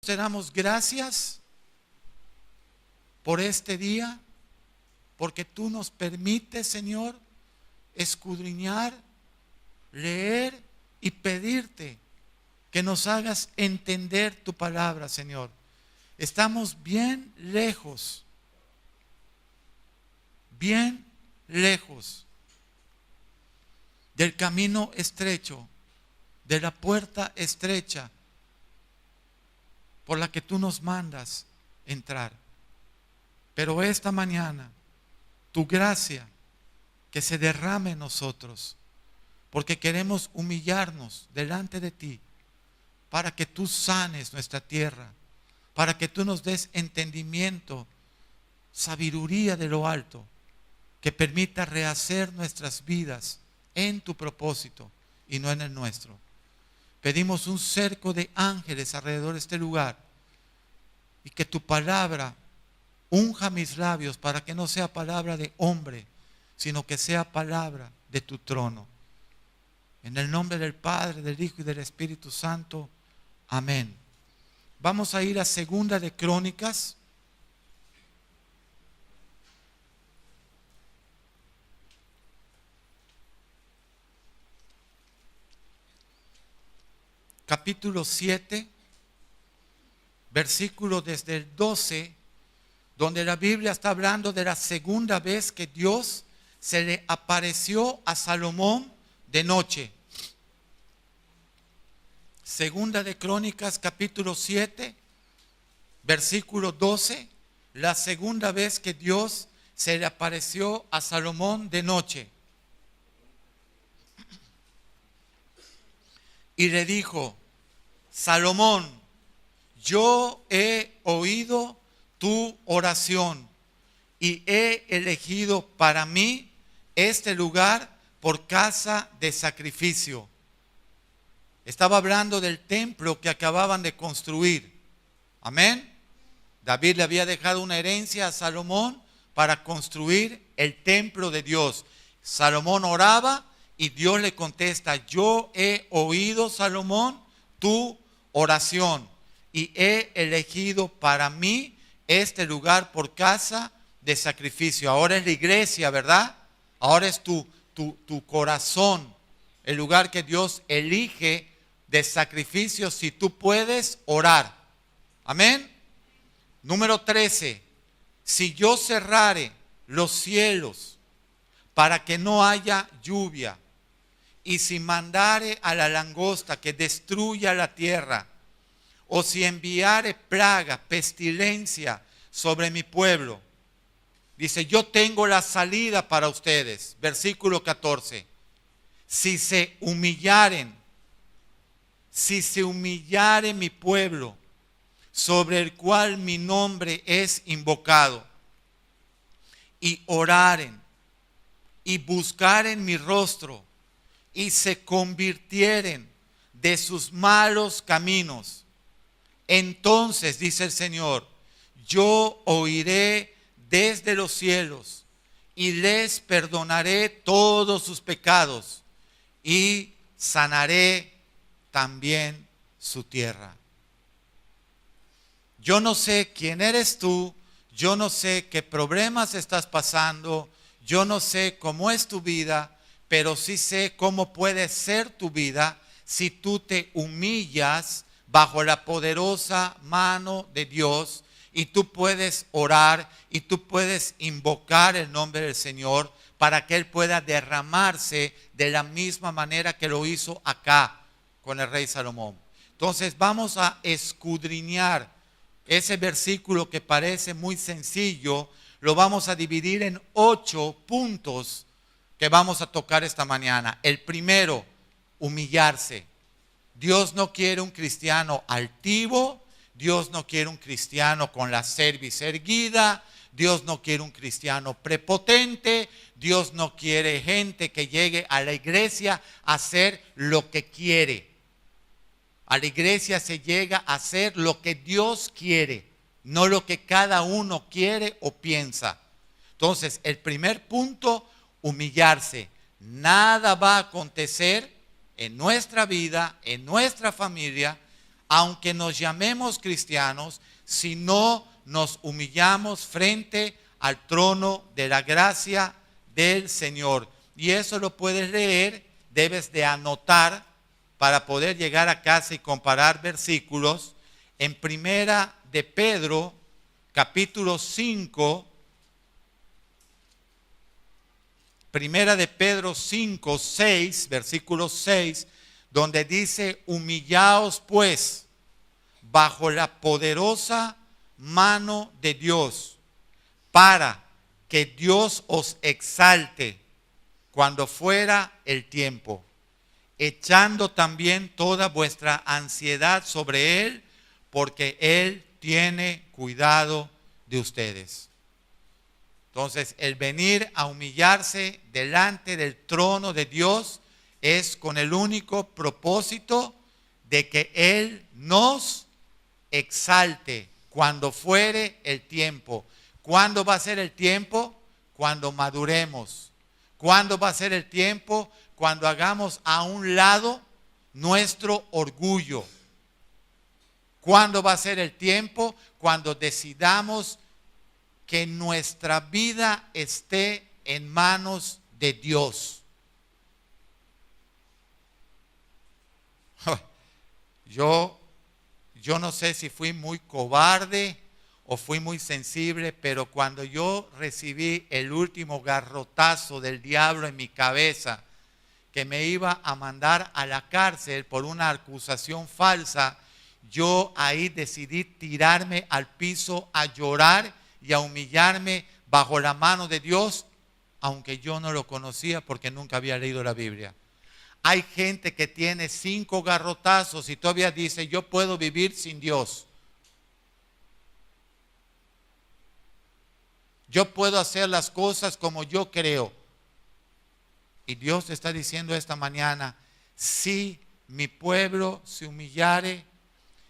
Te damos gracias por este día, porque tú nos permites, Señor, escudriñar, leer y pedirte que nos hagas entender tu palabra, Señor. Estamos bien lejos del camino estrecho, de la puerta estrecha por la que tú nos mandas entrar. Pero esta mañana, tu gracia que se derrame en nosotros, porque queremos humillarnos delante de ti, para que tú sanes nuestra tierra, para que tú nos des entendimiento, sabiduría de lo alto, que permita rehacer nuestras vidas en tu propósito y no en el nuestro. Pedimos un cerco de ángeles alrededor de este lugar y que tu palabra unja mis labios para que no sea palabra de hombre, sino que sea palabra de tu trono. En el nombre del Padre, del Hijo y del Espíritu Santo. Amén. Vamos a ir a Segunda de Crónicas. Capítulo 7, versículo desde el 12, donde la Biblia está hablando de la segunda vez que Dios se le apareció a Salomón de noche. Segunda de Crónicas, capítulo 7, versículo 12, la segunda vez que Dios se le apareció a Salomón de noche. Y le dijo: Salomón, yo he oído tu oración y he elegido para mí este lugar por casa de sacrificio. Estaba hablando del templo que acababan de construir. Amén. David le había dejado una herencia a Salomón para construir el templo de Dios. Salomón oraba y Dios le contesta: yo he oído, Salomón, tu oración y he elegido para mí este lugar por casa de sacrificio. Ahora es la iglesia, ¿verdad? Ahora es tu corazón, el lugar que Dios elige de sacrificio si tú puedes orar. Amén. Número 13. Si yo cerrare los cielos para que no haya lluvia, y si mandare a la langosta que destruya la tierra, o si enviare plaga, pestilencia sobre mi pueblo, dice, yo tengo la salida para ustedes. Versículo 14. Si se humillare mi pueblo, sobre el cual mi nombre es invocado, y oraren, y buscaren mi rostro, y se convirtieren de sus malos caminos, entonces, dice el Señor, yo oiré desde los cielos y les perdonaré todos sus pecados y sanaré también su tierra. Yo no sé quién eres tú, yo no sé qué problemas estás pasando, yo no sé cómo es tu vida, pero sí sé cómo puede ser tu vida si tú te humillas bajo la poderosa mano de Dios y tú puedes orar y tú puedes invocar el nombre del Señor para que Él pueda derramarse de la misma manera que lo hizo acá con el rey Salomón. Entonces vamos a escudriñar ese versículo que parece muy sencillo, lo vamos a dividir en 8 puntos que vamos a tocar esta mañana. El primero, humillarse. Dios no quiere un cristiano altivo, Dios no quiere un cristiano con la cerviz erguida, Dios no quiere un cristiano prepotente, Dios no quiere gente que llegue a la iglesia a hacer lo que quiere. A la iglesia se llega a hacer lo que Dios quiere, no lo que cada uno quiere o piensa. Entonces, el primer punto, humillarse. Nada va a acontecer en nuestra vida, en nuestra familia, aunque nos llamemos cristianos, si no nos humillamos frente al trono de la gracia del Señor. Y eso lo puedes leer, debes de anotar para poder llegar a casa y comparar versículos en Primera de Pedro, capítulo 5, Primera de Pedro 5, 6, versículo 6, donde dice: humillaos pues bajo la poderosa mano de Dios, para que Dios os exalte cuando fuera el tiempo, echando también toda vuestra ansiedad sobre Él, porque Él tiene cuidado de ustedes. Entonces, el venir a humillarse delante del trono de Dios es con el único propósito de que Él nos exalte cuando fuere el tiempo. ¿Cuándo va a ser el tiempo? Cuando maduremos. ¿Cuándo va a ser el tiempo? Cuando hagamos a un lado nuestro orgullo. ¿Cuándo va a ser el tiempo? Cuando decidamos que nuestra vida esté en manos de Dios. Yo no sé si fui muy cobarde o fui muy sensible, pero cuando yo recibí el último garrotazo del diablo en mi cabeza, que me iba a mandar a la cárcel por una acusación falsa, yo ahí decidí tirarme al piso a llorar y a humillarme bajo la mano de Dios, aunque yo no lo conocía porque nunca había leído la Biblia. Hay gente que tiene 5 garrotazos y todavía dice: yo puedo vivir sin Dios. Yo puedo hacer las cosas como yo creo. Y Dios está diciendo esta mañana: si mi pueblo se humillare,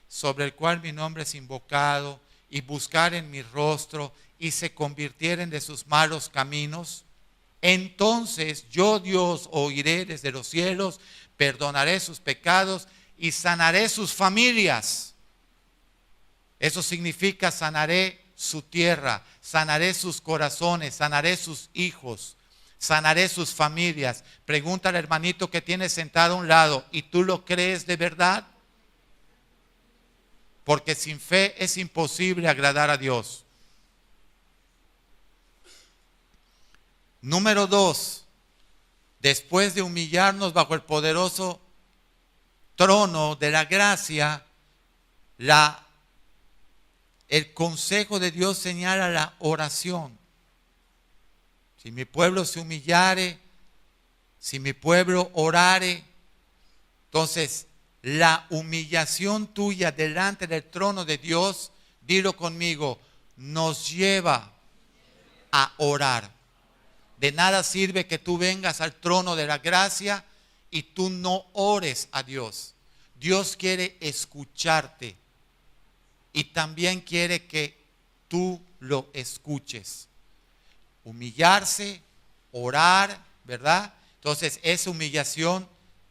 sobre el cual mi nombre es invocado, y buscaren mi rostro, y se convirtieren de sus malos caminos, entonces yo, Dios, oiré desde los cielos, perdonaré sus pecados y sanaré sus familias. Eso significa: sanaré su tierra, sanaré sus corazones, sanaré sus hijos, sanaré sus familias. Pregunta al hermanito que tiene sentado a un lado: ¿y tú lo crees de verdad? Porque sin fe es imposible agradar a Dios. Número 2, después de humillarnos bajo el poderoso trono de la gracia, el consejo de Dios señala la oración. Si mi pueblo se humillare, si mi pueblo orare, entonces la humillación tuya delante del trono de Dios, dilo conmigo, nos lleva a orar. De nada sirve que tú vengas al trono de la gracia y tú no ores a Dios. Dios quiere escucharte y también quiere que tú lo escuches. Humillarse, orar, ¿verdad? Entonces esa humillación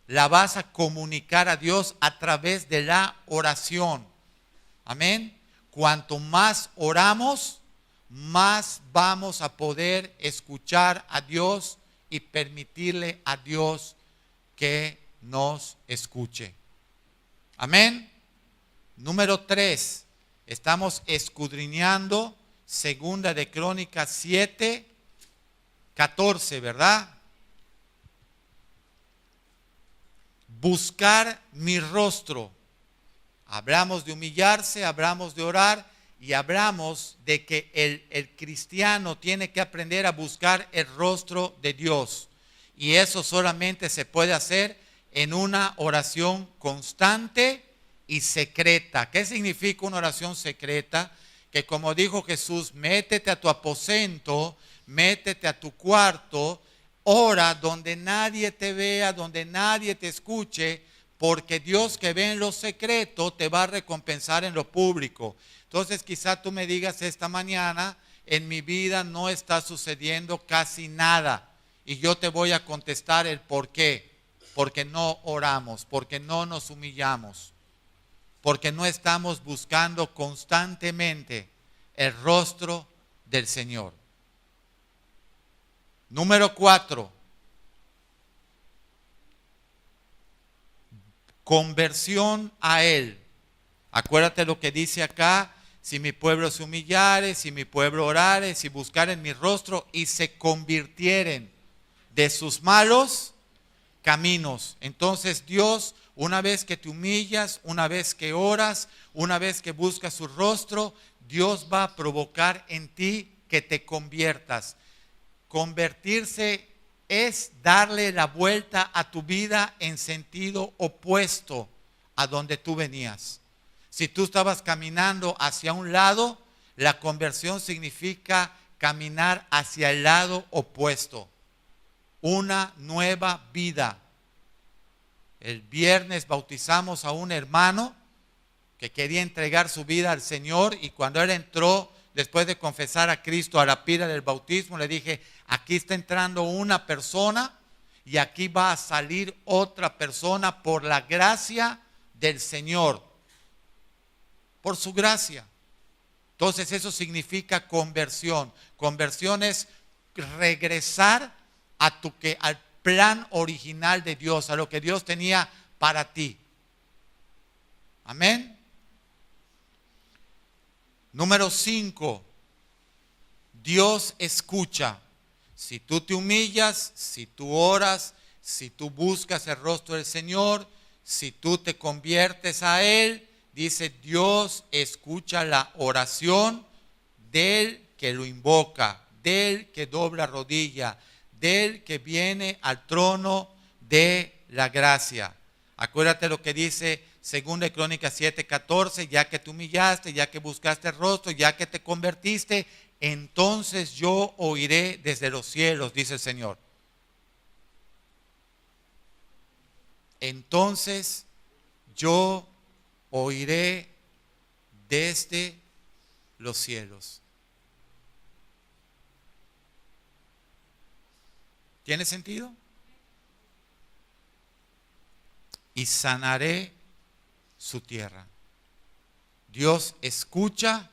la vas a comunicar a Dios a través de la oración. Amén. Cuanto más oramos, más vamos a poder escuchar a Dios y permitirle a Dios que nos escuche. Amén. Número 3, estamos escudriñando Segunda de Crónicas 7, 14, ¿verdad? Buscar mi rostro. Hablamos de humillarse, hablamos de orar y hablamos de que el cristiano tiene que aprender a buscar el rostro de Dios. Y eso solamente se puede hacer en una oración constante y secreta. ¿Qué significa una oración secreta? Que como dijo Jesús, métete a tu aposento, métete a tu cuarto, ora donde nadie te vea, donde nadie te escuche, porque Dios que ve en lo secreto te va a recompensar en lo público. Entonces quizá tú me digas esta mañana: en mi vida no está sucediendo casi nada. Y yo te voy a contestar el por qué. Porque no oramos, porque no nos humillamos. porque no estamos buscando constantemente el rostro del Señor. Número 4. Conversión a Él. Acuérdate lo que dice acá: si mi pueblo se humillare, si mi pueblo orare, si buscaren mi rostro y se convirtieren de sus malos caminos. Entonces Dios, una vez que te humillas, una vez que oras, una vez que buscas su rostro, Dios va a provocar en ti que te conviertas. Convertirse es darle la vuelta a tu vida en sentido opuesto a donde tú venías. Si tú estabas caminando hacia un lado, la conversión significa caminar hacia el lado opuesto. Una nueva vida. El viernes bautizamos a un hermano que quería entregar su vida al Señor, y cuando él entró, después de confesar a Cristo a la pila del bautismo, le dije: aquí está entrando una persona y aquí va a salir otra persona por la gracia del Señor, por su gracia. Entonces eso significa conversión. Conversión es regresar al plan original de Dios, a lo que Dios tenía para ti. Amén. Número 5. Dios escucha. Si tú te humillas, si tú oras, si tú buscas el rostro del Señor, si tú te conviertes a Él, dice: Dios escucha la oración del que lo invoca, del que dobla rodilla, del que viene al trono de la gracia. Acuérdate lo que dice 2 Crónicas 7:14: ya que te humillaste, ya que buscaste el rostro, ya que te convertiste, entonces yo oiré desde los cielos, dice el Señor. Entonces yo oiré desde los cielos. ¿Tiene sentido? Y sanaré su tierra. Dios escucha,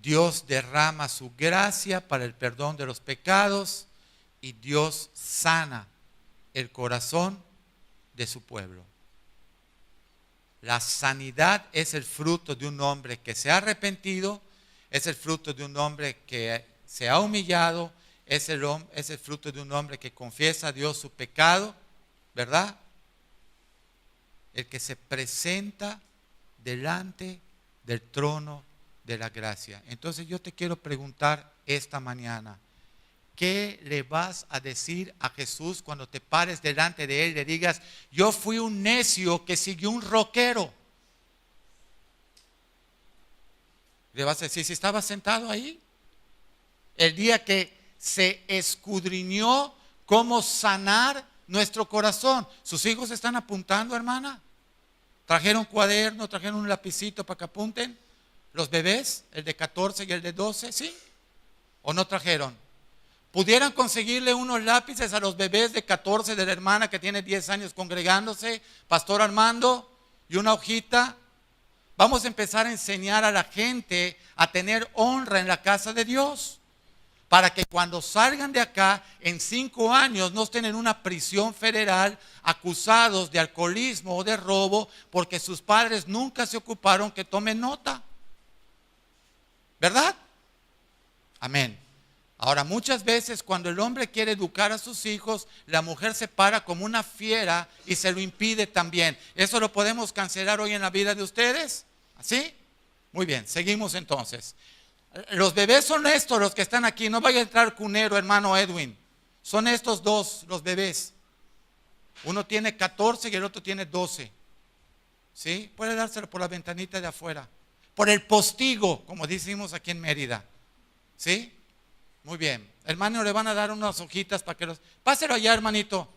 Dios derrama su gracia para el perdón de los pecados, y Dios sana el corazón de su pueblo. La sanidad es el fruto de un hombre que se ha arrepentido, es el fruto de un hombre que se ha humillado, es el fruto de un hombre que confiesa a Dios su pecado, ¿verdad? El que se presenta delante del trono de la gracia. Entonces yo te quiero preguntar esta mañana: ¿qué le vas a decir a Jesús cuando te pares delante de Él y le digas: yo fui un necio que siguió un rockero? Le vas a decir: si estaba sentado ahí el día que se escudriñó cómo sanar nuestro corazón. ¿Sus hijos están apuntando, hermana? ¿Trajeron cuaderno? ¿Trajeron un lapicito para que apunten? ¿Los bebés? ¿El de 14 y el de 12? ¿Sí? ¿O no trajeron? ¿Pudieran conseguirle unos lápices a los bebés de 14 de la hermana que tiene 10 años congregándose, Pastor Armando, y una hojita? Vamos a empezar a enseñar a la gente a tener honra en la casa de Dios, para que cuando salgan de acá en 5 años no estén en una prisión federal acusados de alcoholismo o de robo, porque sus padres nunca se ocuparon que tomen nota. ¿Verdad? Amén. Ahora, muchas veces cuando el hombre quiere educar a sus hijos, la mujer se para como una fiera y se lo impide también. ¿Eso lo podemos cancelar hoy en la vida de ustedes? ¿Así? Muy bien, seguimos entonces. Los bebés son estos los que están aquí. No vaya a entrar cunero, hermano Edwin. Son estos dos los bebés. Uno tiene 14 y el otro tiene 12. ¿Sí? Puede dárselo por la ventanita de afuera. Por el postigo, como decimos aquí en Mérida. ¿Sí? Muy bien. Hermano, le van a dar unas hojitas para que los... Páselo allá, hermanito.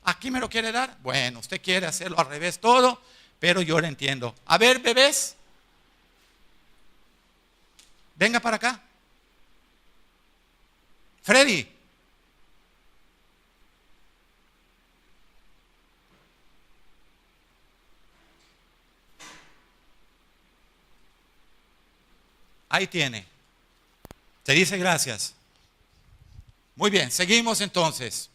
¿Aquí me lo quiere dar? Bueno, usted quiere hacerlo al revés todo, pero yo lo entiendo. A ver, bebés. Venga para acá. Freddy. Ahí tiene. Se dice gracias. Muy bien, seguimos entonces.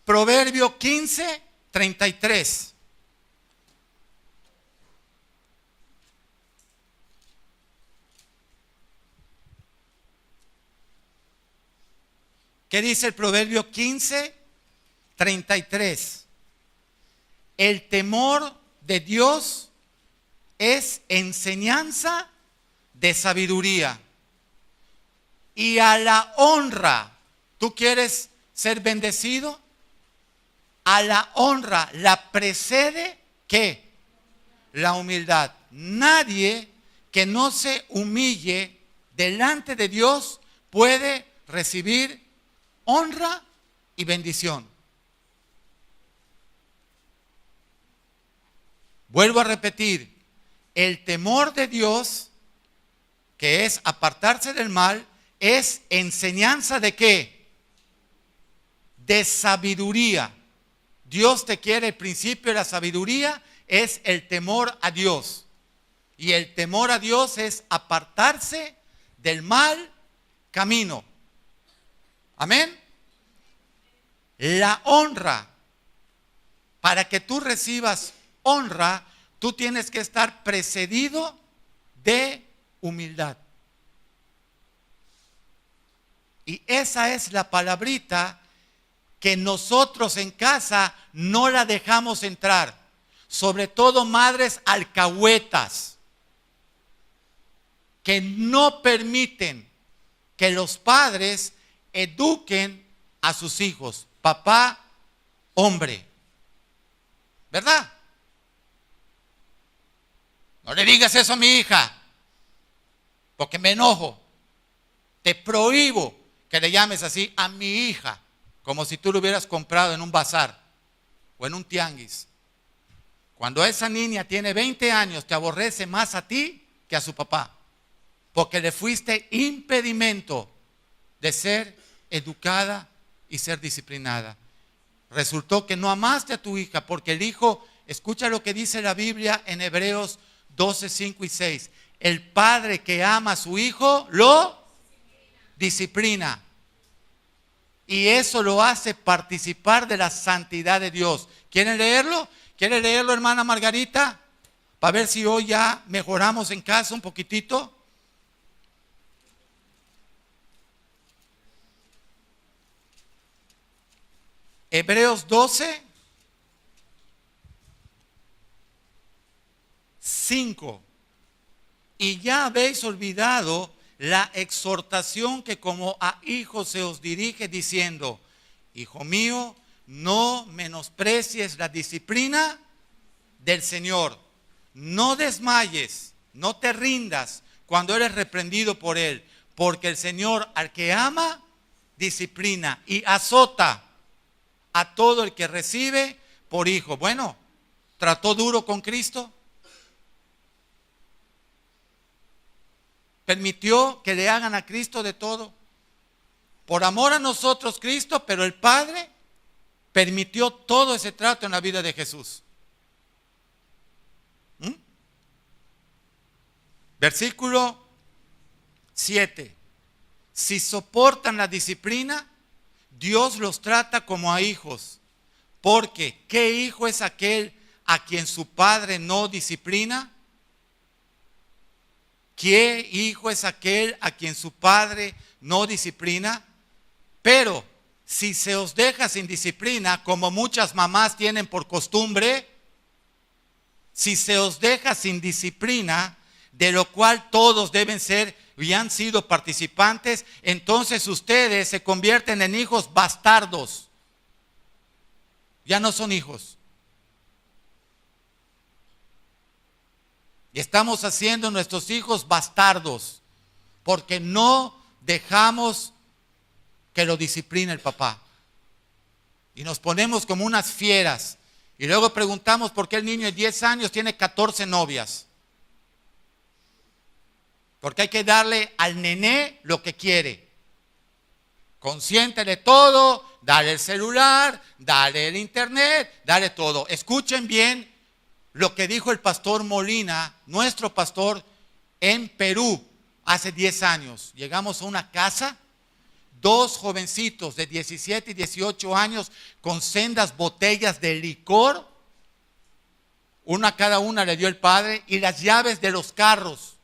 Proverbio 15, 33. ¿Qué dice el Proverbio 15, 33? El temor de Dios es enseñanza de sabiduría. Y a la honra, ¿tú quieres ser bendecido? A la honra la precede, ¿qué? La humildad. Nadie que no se humille delante de Dios puede recibir honra y bendición. Vuelvo a repetir, el temor de Dios, que es apartarse del mal, es enseñanza de ¿qué? De sabiduría. Dios te quiere, el principio de la sabiduría es el temor a Dios. Y el temor a Dios es apartarse del mal camino. Amén. La honra, para que tú recibas honra, tú tienes que estar precedido de humildad. Y esa es la palabrita que nosotros en casa no la dejamos entrar. Sobre todo madres alcahuetas que no permiten que los padres eduquen a sus hijos. Papá, hombre. ¿Verdad? No le digas eso a mi hija, porque me enojo. Te prohíbo que le llames así a mi hija, como si tú lo hubieras comprado en un bazar o en un tianguis. Cuando esa niña tiene 20 años, te aborrece más a ti que a su papá, porque le fuiste impedimento de ser educada y ser disciplinada. Resultó que no amaste a tu hija, porque el hijo, escucha lo que dice la Biblia en Hebreos 12, 5 y 6. El padre que ama a su hijo lo disciplina. Y eso lo hace participar de la santidad de Dios. ¿Quieren leerlo? ¿Quiere leerlo, hermana Margarita? Para ver si hoy ya mejoramos en casa un poquitito. Hebreos 12, 5. Y ya habéis olvidado la exhortación que como a hijos se os dirige diciendo: hijo mío, no menosprecies la disciplina del Señor. No desmayes, no te rindas cuando eres reprendido por Él, porque el Señor al que ama, disciplina y azota a todo el que recibe por hijo. Bueno, ¿trató duro con Cristo? ¿Permitió que le hagan a Cristo de todo? Por amor a nosotros Cristo, pero el Padre permitió todo ese trato en la vida de Jesús. Versículo 7. Si soportan la disciplina, Dios los trata como a hijos. Porque ¿qué hijo es aquel a quien su padre no disciplina? ¿Qué hijo es aquel a quien su padre no disciplina? Pero si se os deja sin disciplina, como muchas mamás tienen por costumbre, si se os deja sin disciplina, de lo cual todos deben ser y han sido participantes, entonces ustedes se convierten en hijos bastardos. Ya no son hijos. Y estamos haciendo nuestros hijos bastardos porque no dejamos que lo discipline el papá. Y nos ponemos como unas fieras. Y luego preguntamos por qué el niño de 10 años tiene 14 novias. Porque hay que darle al nené lo que quiere. Consiéntele todo, dale el celular, dale el internet, dale todo. Escuchen bien lo que dijo el pastor Molina, nuestro pastor, en Perú hace 10 años. Llegamos a una casa, dos jovencitos de 17 y 18 años con sendas botellas de licor. Una cada una le dio el padre y las llaves de los carros.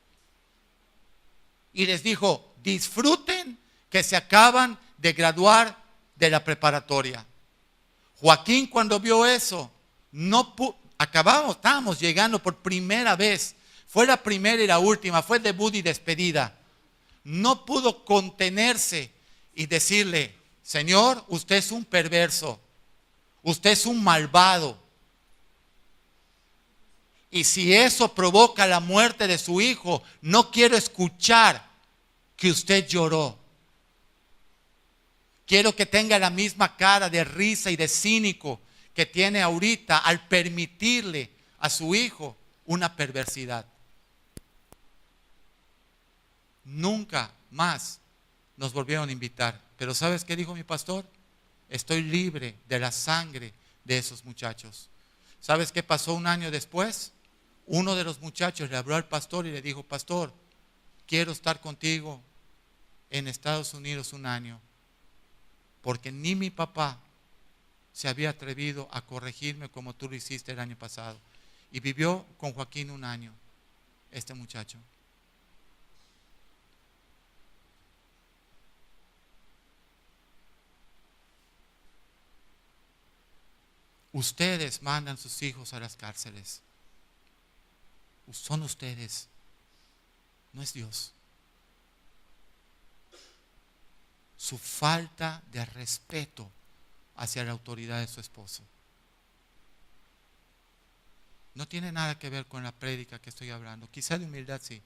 Y les dijo, disfruten que se acaban de graduar de la preparatoria. Joaquín, cuando vio eso, estábamos llegando por primera vez. Fue la primera y la última, fue debut y despedida. No pudo contenerse y decirle, Señor, usted es un perverso, usted es un malvado. Y si eso provoca la muerte de su hijo, no quiero escuchar que usted lloró. Quiero que tenga la misma cara de risa y de cínico que tiene ahorita al permitirle a su hijo una perversidad. Nunca más nos volvieron a invitar. Pero ¿sabes qué dijo mi pastor? Estoy libre de la sangre de esos muchachos. ¿Sabes qué pasó un año después? Uno de los muchachos le habló al pastor y le dijo, pastor, quiero estar contigo en Estados Unidos un año, porque ni mi papá se había atrevido a corregirme como tú lo hiciste el año pasado. Y vivió con Joaquín un año, este muchacho. Ustedes mandan sus hijos a las cárceles. Son ustedes, no es Dios. Su falta de respeto hacia la autoridad de su esposo no tiene nada que ver con la prédica que estoy hablando. Quizá de humildad sí,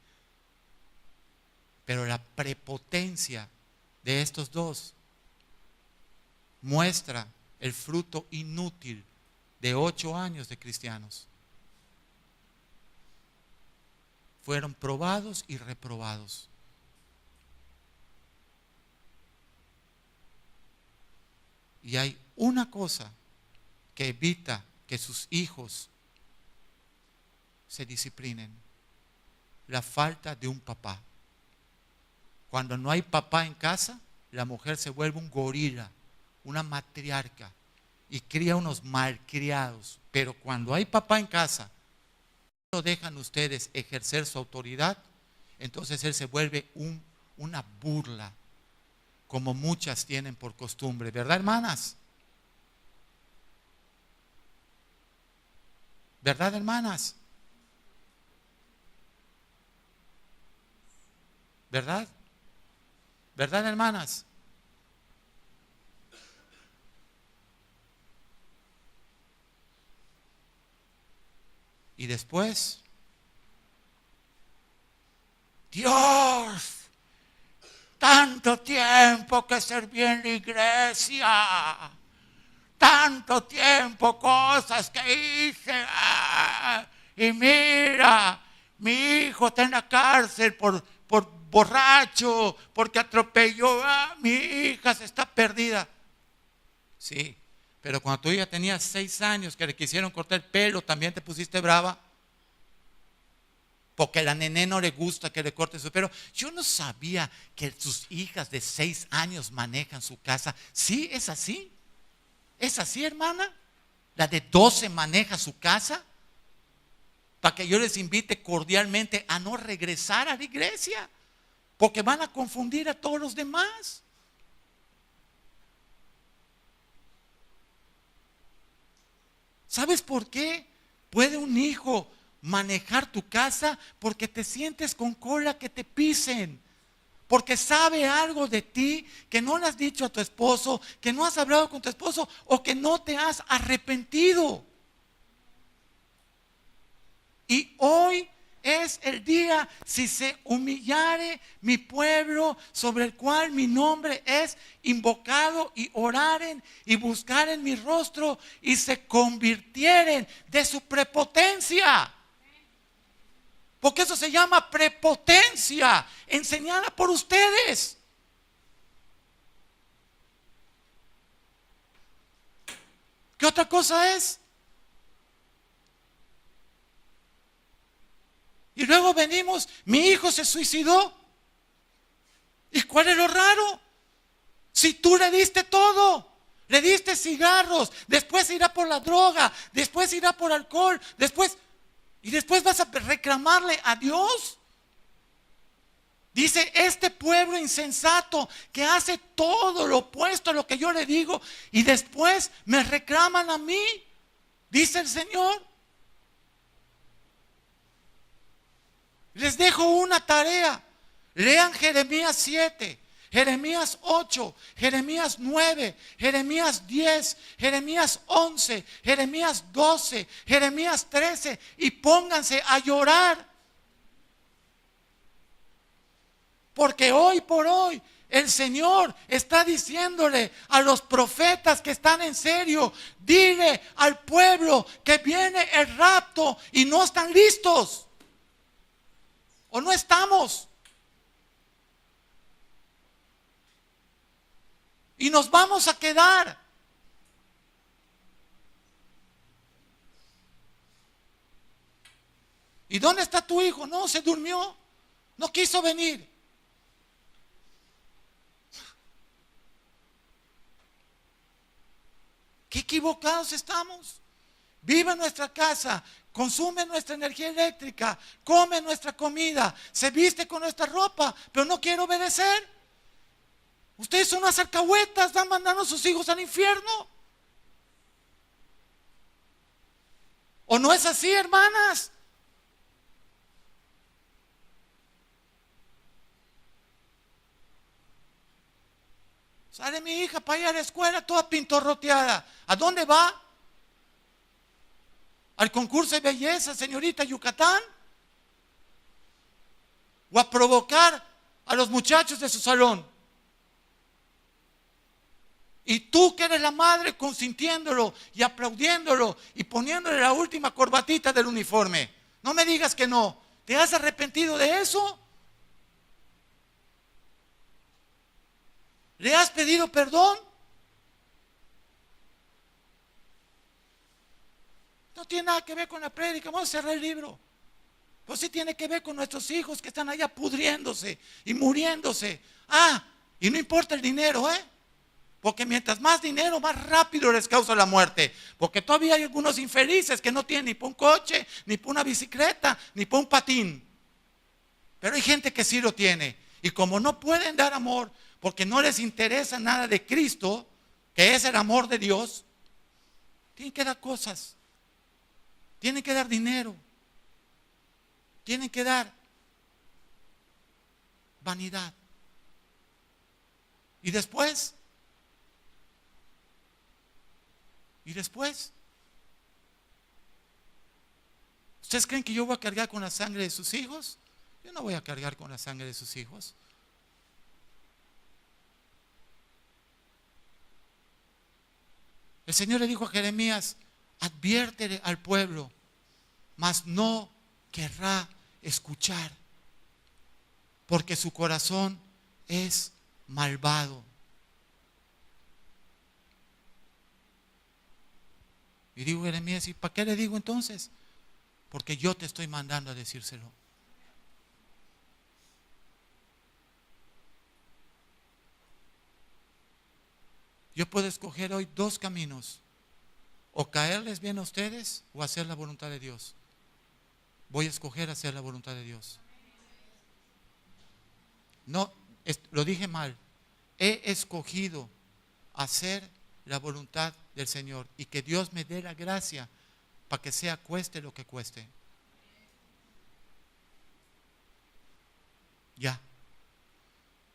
pero la prepotencia de estos dos muestra el fruto inútil de 8 años de cristianos. Fueron probados y reprobados. Y hay una cosa que evita que sus hijos se disciplinen: la falta de un papá. Cuando no hay papá en casa, la mujer se vuelve un gorila, una matriarca, y cría unos malcriados. Pero cuando hay papá en casa, no dejan ustedes ejercer su autoridad, entonces él se vuelve una burla, como muchas tienen por costumbre, ¿verdad, hermanas? ¿Verdad, hermanas? ¿Verdad? ¿Verdad, hermanas? Y después, Dios, tanto tiempo que serví en la iglesia, tanto tiempo, cosas que hice, y mira, mi hijo está en la cárcel por borracho, porque atropelló, mi hija se está perdida. Sí, pero cuando tú ya tenías 6 años que le quisieron cortar el pelo, también te pusiste brava, porque a la nené no le gusta que le corten su pelo. Yo no sabía que sus hijas de 6 años manejan su casa. Sí, es así. ¿Es así, hermana? La de 12 maneja su casa. Para que yo les invite cordialmente a no regresar a la iglesia, porque van a confundir a todos los demás. ¿Sabes por qué puede un hijo manejar tu casa? Porque te sientes con cola que te pisen. Porque sabe algo de ti que no le has dicho a tu esposo, que no has hablado con tu esposo o que no te has arrepentido. Y hoy es el día, si se humillare mi pueblo sobre el cual mi nombre es invocado, y oraren y buscaren mi rostro y se convirtieren de su prepotencia. Porque eso se llama prepotencia, enseñada por ustedes. ¿Qué otra cosa es? Y luego venimos, mi hijo se suicidó. ¿Y cuál es lo raro? Si tú le diste todo, le diste cigarros, después irá por la droga, después irá por alcohol, después vas a reclamarle a Dios. Dice, este pueblo insensato que hace todo lo opuesto a lo que yo le digo y después me reclaman a mí, dice el Señor. Les dejo una tarea. Lean Jeremías 7, Jeremías 8, Jeremías 9, Jeremías 10, Jeremías 11, Jeremías 12, Jeremías 13 y pónganse a llorar. Porque hoy por hoy el Señor está diciéndole a los profetas que están en serio, dile al pueblo que viene el rapto y no están listos. ¿O no estamos? Y nos vamos a quedar. ¿Y dónde está tu hijo? No, se durmió. No quiso venir. Qué equivocados estamos. Vive en nuestra casa, consume nuestra energía eléctrica, come nuestra comida, se viste con nuestra ropa, pero no quiere obedecer. Ustedes son unas alcahuetas, están mandando a sus hijos al infierno. ¿O no es así, hermanas? Sale mi hija para ir a la escuela toda pintorroteada. ¿A dónde va? ¿Al concurso de belleza, señorita Yucatán? ¿O a provocar a los muchachos de su salón? Y tú que eres la madre consintiéndolo y aplaudiéndolo y poniéndole la última corbatita del uniforme. No me digas que no. ¿Te has arrepentido de eso? ¿Le has pedido perdón? No tiene nada que ver con la prédica. Vamos a cerrar el libro. Pues sí tiene que ver con nuestros hijos que están allá pudriéndose y muriéndose. Y no importa el dinero, porque mientras más dinero, más rápido les causa la muerte. Porque todavía hay algunos infelices que no tienen ni para un coche, ni para una bicicleta, ni para un patín. Pero hay gente que sí lo tiene. Y como no pueden dar amor, porque no les interesa nada de Cristo, que es el amor de Dios, tienen que dar cosas. Tienen que dar dinero. Tienen que dar vanidad. Y después, ¿ustedes creen que yo voy a cargar con la sangre de sus hijos? Yo no voy a cargar con la sangre de sus hijos. El Señor le dijo a Jeremías, adviértele al pueblo, mas no querrá escuchar, porque su corazón es malvado. Y digo, Jeremías, ¿y para qué le digo entonces? Porque yo te estoy mandando a decírselo. Yo puedo escoger hoy dos caminos: o caerles bien a ustedes o hacer la voluntad de Dios. Voy a escoger hacer la voluntad de Dios. No, lo dije mal. He escogido hacer la voluntad del Señor y que Dios me dé la gracia para que sea cueste lo que cueste. Ya.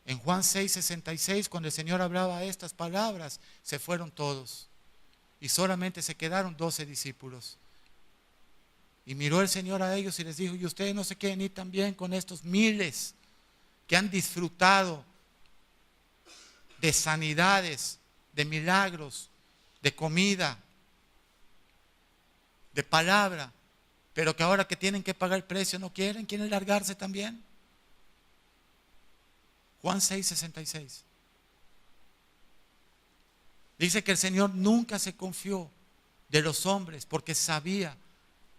En Juan 6:66, cuando el Señor hablaba estas palabras, se fueron todos y solamente se quedaron 12 discípulos. Y miró el Señor a ellos y les dijo, y ustedes no se quieren ir también con estos miles que han disfrutado de sanidades, de milagros, de comida, de palabra, pero que ahora que tienen que pagar el precio no quieren largarse también. Juan 6:66. Dice que el Señor nunca se confió de los hombres porque sabía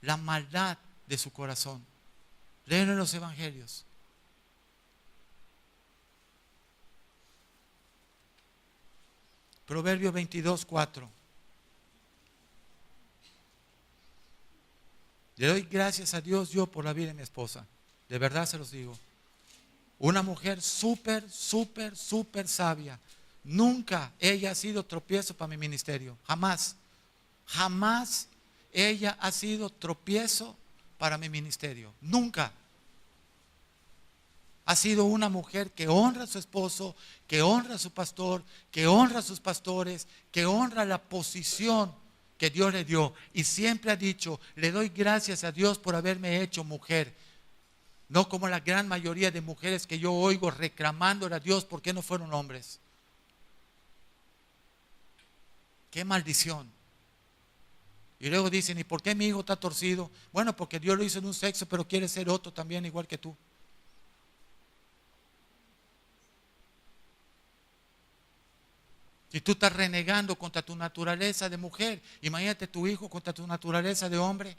la maldad de su corazón. Léelo en los evangelios. Proverbios 22:4. Le doy gracias a Dios yo por la vida de mi esposa. De verdad se los digo. Una mujer súper sabia. Nunca ella ha sido tropiezo para mi ministerio. Jamás. Jamás ella ha sido tropiezo para mi ministerio. Nunca. Ha sido una mujer que honra a su esposo, que honra a su pastor, que honra a sus pastores, que honra la posición que Dios le dio. Y siempre ha dicho, le doy gracias a Dios por haberme hecho mujer. No como la gran mayoría de mujeres que yo oigo reclamándole a Dios por qué no fueron hombres. ¡Qué maldición! Y luego dicen, ¿y por qué mi hijo está torcido? Bueno, porque Dios lo hizo en un sexo, pero quiere ser otro también igual que tú. Si tú estás renegando contra tu naturaleza de mujer, imagínate tu hijo contra tu naturaleza de hombre.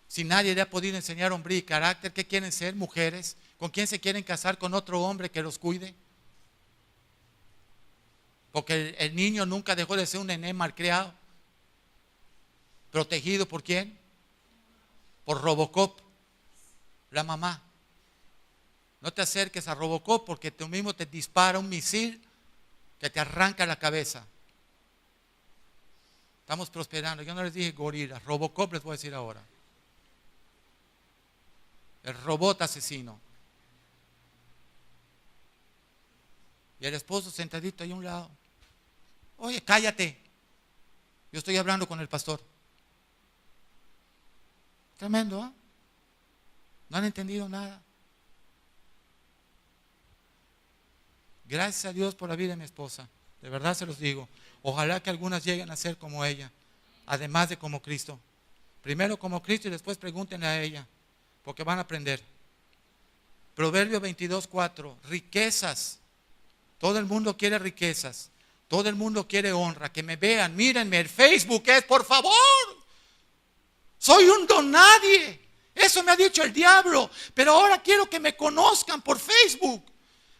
Si nadie le ha podido enseñar hombría y carácter, ¿qué quieren ser? Mujeres. ¿Con quién se quieren casar? ¿Con otro hombre que los cuide? Porque el niño nunca dejó de ser un nené malcriado. ¿Protegido por quién? Por Robocop, la mamá. No te acerques a Robocop porque tú mismo te dispara un misil que te arranca la cabeza. Estamos prosperando. Yo no les dije gorila, Robocop les voy a decir ahora. El robot asesino. Y el esposo sentadito ahí a un lado. Oye, cállate. Yo estoy hablando con el pastor. Tremendo, ¿eh? No han entendido nada. Gracias a Dios por la vida de mi esposa. De verdad se los digo. Ojalá que algunas lleguen a ser como ella. Además de como Cristo. Primero como Cristo y después pregúntenle a ella. Porque van a aprender. Proverbio 22:4. Riquezas. Todo el mundo quiere riquezas. Todo el mundo quiere honra. Que me vean. Mírenme. El Facebook es, por favor. Soy un don nadie. Eso me ha dicho el diablo. Pero ahora quiero que me conozcan por Facebook.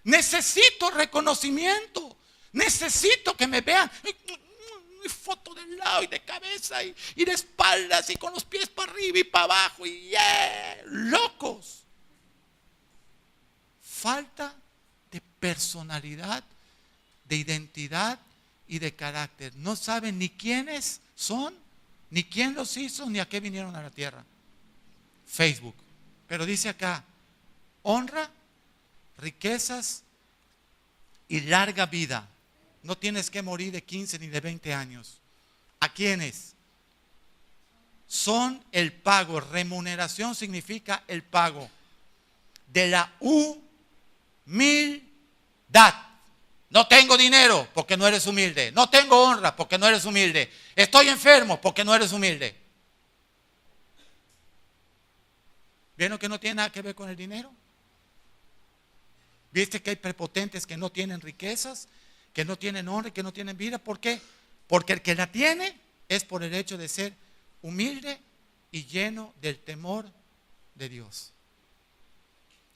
Necesito reconocimiento. Necesito que me vean. Foto de lado y de cabeza y de espaldas y con los pies para arriba y para abajo. Y locos. Falta de personalidad, de identidad y de carácter. No saben ni quiénes son, ni quién los hizo, ni a qué vinieron a la tierra. Facebook. Pero dice acá, honra, riquezas y larga vida. No tienes que morir de 15 ni de 20 años. ¿A quiénes? Son el pago. Remuneración significa el pago de la humildad. No tengo dinero porque no eres humilde. No tengo honra porque no eres humilde. Estoy enfermo porque no eres humilde. ¿Vieron que no tiene nada que ver con el dinero? ¿Viste que hay prepotentes que no tienen riquezas, que no tienen honra y que no tienen vida? ¿Por qué? Porque el que la tiene es por el hecho de ser humilde y lleno del temor de Dios,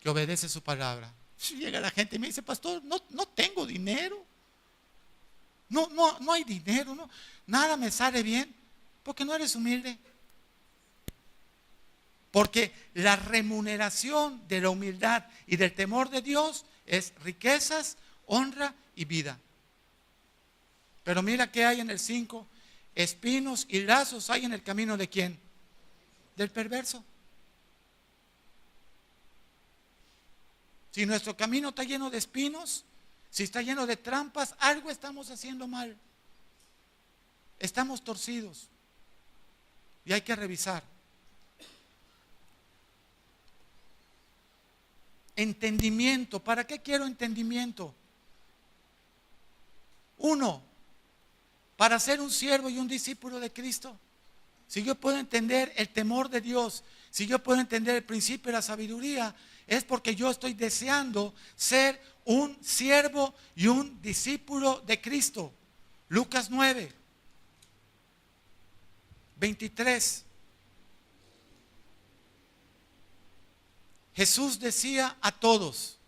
que obedece su palabra. Si llega la gente y me dice, pastor, no tengo dinero, no hay dinero, nada me sale bien, porque no eres humilde. Porque la remuneración de la humildad y del temor de Dios es riquezas, honra y vida. Pero mira que hay en el 5, espinos y lazos hay en el camino de ¿quién? Del perverso. Si nuestro camino está lleno de espinos, si está lleno de trampas, algo estamos haciendo mal. Estamos torcidos. Y hay que revisar. Entendimiento. ¿Para qué quiero entendimiento? 1, para ser un siervo y un discípulo de Cristo. Si yo puedo entender el temor de Dios, si yo puedo entender el principio de la sabiduría, es porque yo estoy deseando ser un siervo y un discípulo de Cristo. Lucas 9, 23. Jesús decía a todos,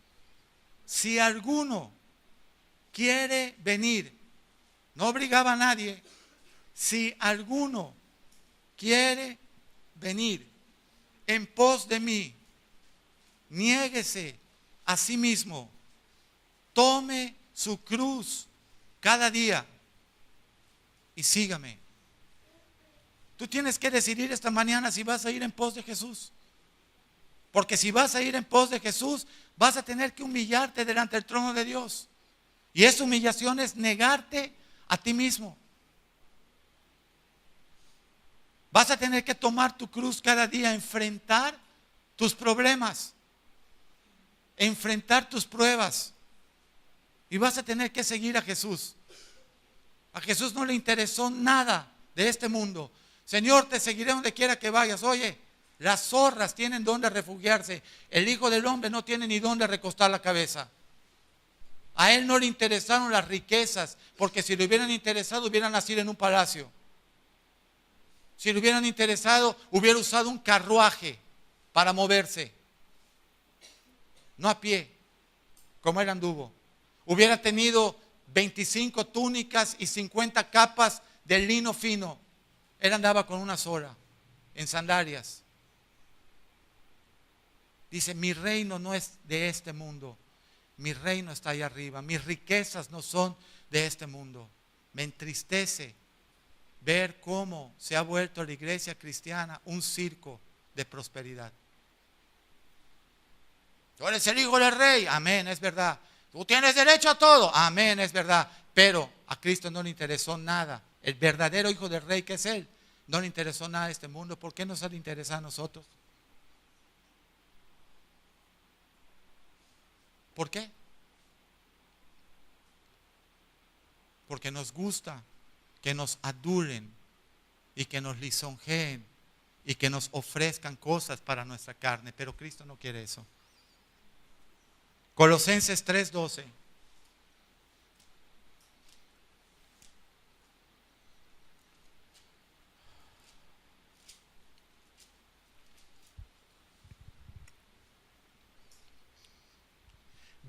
si alguno quiere venir, no obligaba a nadie, si alguno quiere venir en pos de mí, niéguese a sí mismo, tome su cruz cada día y sígame. Tú tienes que decidir esta mañana si vas a ir en pos de Jesús. Porque si vas a ir en pos de Jesús, vas a tener que humillarte delante del trono de Dios. Y esa humillación es negarte a ti mismo. Vas a tener que tomar tu cruz cada día, enfrentar tus problemas, enfrentar tus pruebas. Y vas a tener que seguir a Jesús. A Jesús no le interesó nada de este mundo. Señor, te seguiré donde quiera que vayas. Oye, las zorras tienen donde refugiarse. El Hijo del Hombre no tiene ni donde recostar la cabeza. A él no le interesaron las riquezas, porque si le hubieran interesado, hubiera nacido en un palacio. Si le hubieran interesado, hubiera usado un carruaje para moverse. No a pie, como él anduvo. Hubiera tenido 25 túnicas y 50 capas de lino fino. Él andaba con una sola, en sandalias. Dice, mi reino no es de este mundo. Mi reino está allá arriba. Mis riquezas no son de este mundo. Me entristece ver cómo se ha vuelto la iglesia cristiana un circo de prosperidad. Tú eres el hijo del rey. Amén, es verdad. Tú tienes derecho a todo. Amén, es verdad. Pero a Cristo no le interesó nada. El verdadero hijo del rey, que es Él, no le interesó nada a este mundo. ¿Por qué nos ha de interesar a nosotros? ¿Por qué? Porque nos gusta que nos adulen y que nos lisonjeen y que nos ofrezcan cosas para nuestra carne, pero Cristo no quiere eso. Colosenses 3:12.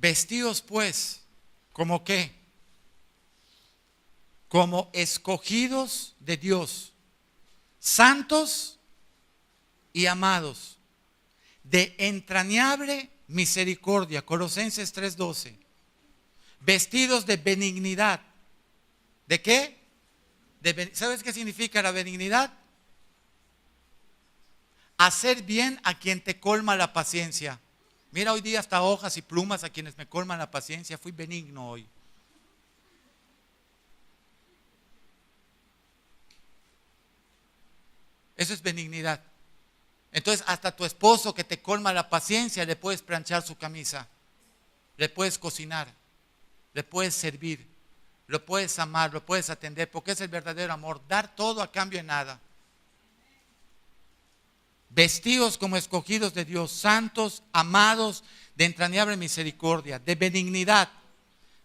Vestidos pues, ¿como qué? Como escogidos de Dios, santos y amados, de entrañable misericordia. Colosenses 3:12. Vestidos de benignidad. ¿De qué? ¿Sabes qué significa la benignidad? Hacer bien a quien te colma la paciencia. Mira, hoy día hasta hojas y plumas a quienes me colman la paciencia. Fui benigno hoy. Eso es benignidad. Entonces hasta tu esposo que te colma la paciencia le puedes planchar su camisa, le puedes cocinar, le puedes servir, lo puedes amar, lo puedes atender, porque es el verdadero amor, dar todo a cambio de nada. Vestidos como escogidos de Dios, santos, amados, de entrañable misericordia, de benignidad,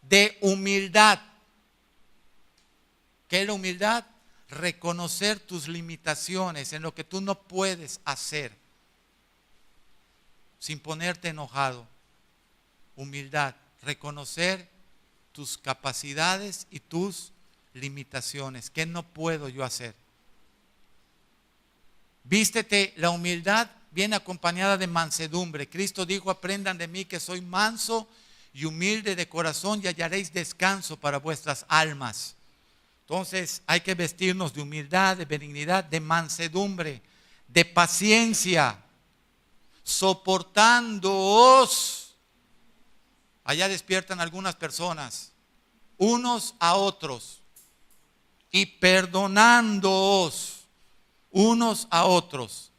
de humildad. ¿Qué es la humildad? Reconocer tus limitaciones en lo que tú no puedes hacer sin ponerte enojado. Humildad, reconocer tus capacidades y tus limitaciones. ¿Qué no puedo yo hacer? Vístete, la humildad viene acompañada de mansedumbre. Cristo dijo, aprendan de mí que soy manso y humilde de corazón y hallaréis descanso para vuestras almas. Entonces hay que vestirnos de humildad, de benignidad, de mansedumbre, de paciencia, soportándoos. Allá despiertan algunas personas, unos a otros, y perdonándoos unos a otros,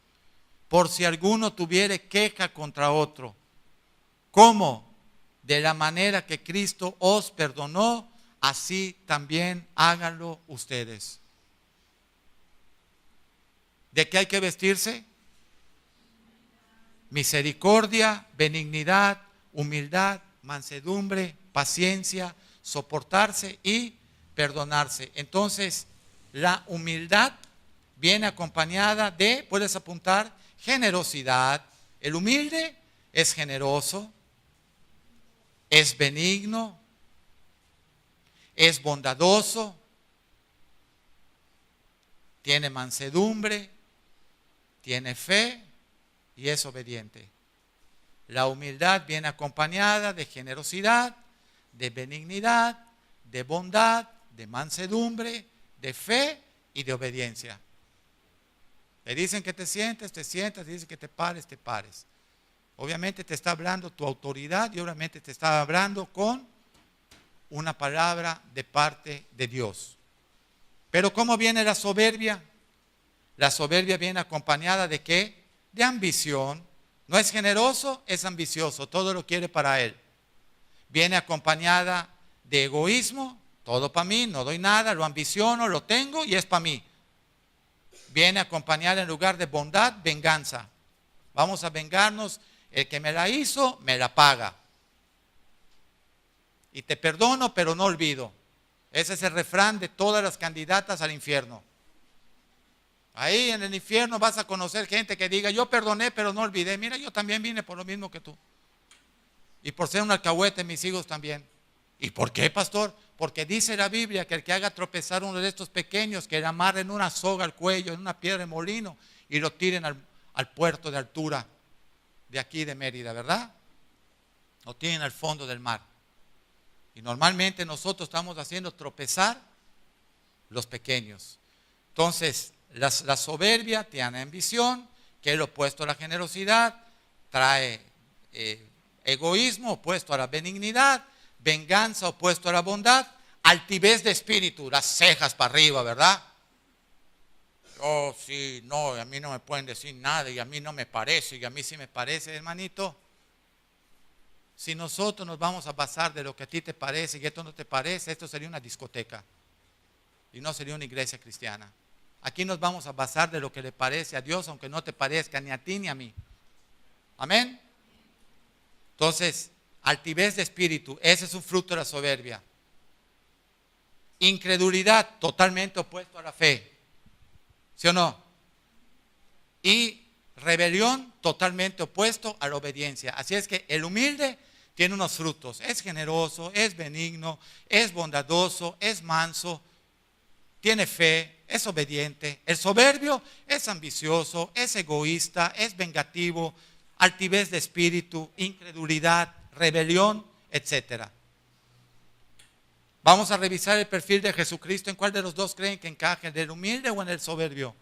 por si alguno tuviere queja contra otro. ¿Cómo? De la manera que Cristo os perdonó, así también háganlo ustedes. ¿De qué hay que vestirse? Misericordia, benignidad, humildad, mansedumbre, paciencia, soportarse y perdonarse. Entonces, la humildad viene acompañada de, puedes apuntar, generosidad. El humilde es generoso, es benigno, es bondadoso, tiene mansedumbre, tiene fe y es obediente. La humildad viene acompañada de generosidad, de benignidad, de bondad, de mansedumbre, de fe y de obediencia. Le dicen que te sientes, dicen que te pares, te pares. Obviamente te está hablando tu autoridad y obviamente te está hablando con una palabra de parte de Dios. Pero ¿cómo viene la soberbia? La soberbia viene acompañada ¿de qué? De ambición. No es generoso, es ambicioso, todo lo quiere para él. Viene acompañada de egoísmo, todo para mí, no doy nada, lo ambiciono, lo tengo y es para mí. Viene acompañada en lugar de bondad, venganza. Vamos a vengarnos, el que me la hizo, me la paga. Y te perdono, pero no olvido. Ese es el refrán de todas las candidatas al infierno. Ahí en el infierno vas a conocer gente que diga, yo perdoné, pero no olvidé. Mira, yo también vine por lo mismo que tú. Y por ser un alcahuete, mis hijos también. ¿Y por qué, pastor? Porque dice la Biblia que el que haga tropezar uno de estos pequeños, que le amarren una soga al cuello, en una piedra de molino, y lo tiren al puerto de altura de aquí de Mérida, ¿verdad? Lo tiren al fondo del mar. Y normalmente nosotros estamos haciendo tropezar los pequeños. Entonces, la soberbia tiene ambición, que es lo opuesto a la generosidad, trae egoísmo opuesto a la benignidad, venganza opuesto a la bondad, altivez de espíritu, las cejas para arriba, ¿verdad? Oh, sí, no, a mí no me pueden decir nada y a mí no me parece y a mí sí me parece, hermanito. Si nosotros nos vamos a basar de lo que a ti te parece y esto no te parece, esto sería una discoteca y no sería una iglesia cristiana. Aquí nos vamos a basar de lo que le parece a Dios, aunque no te parezca ni a ti ni a mí. Amén. Entonces, altivez de espíritu, ese es un fruto de la soberbia. Incredulidad, totalmente opuesto a la fe. ¿Sí o no? Y rebelión, totalmente opuesto a la obediencia. Así es que el humilde tiene unos frutos. Es generoso, es benigno, es bondadoso, es manso, tiene fe, es obediente. El soberbio es ambicioso, es egoísta, es vengativo, altivez de espíritu, incredulidad, rebelión, etc. Vamos a revisar el perfil de Jesucristo. ¿En cuál de los dos creen que encaje? ¿En el humilde o en el soberbio?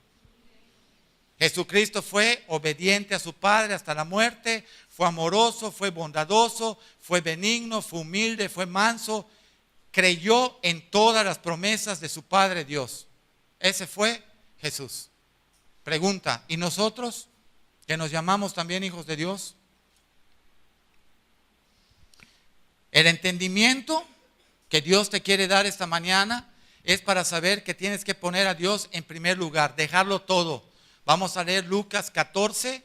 Jesucristo fue obediente a su Padre hasta la muerte, fue amoroso, fue bondadoso, fue benigno, fue humilde, fue manso, creyó en todas las promesas de su Padre Dios. Ese fue Jesús. Pregunta, ¿y nosotros que nos llamamos también hijos de Dios? El entendimiento que Dios te quiere dar esta mañana es para saber que tienes que poner a Dios en primer lugar, dejarlo todo. Vamos a leer Lucas 14,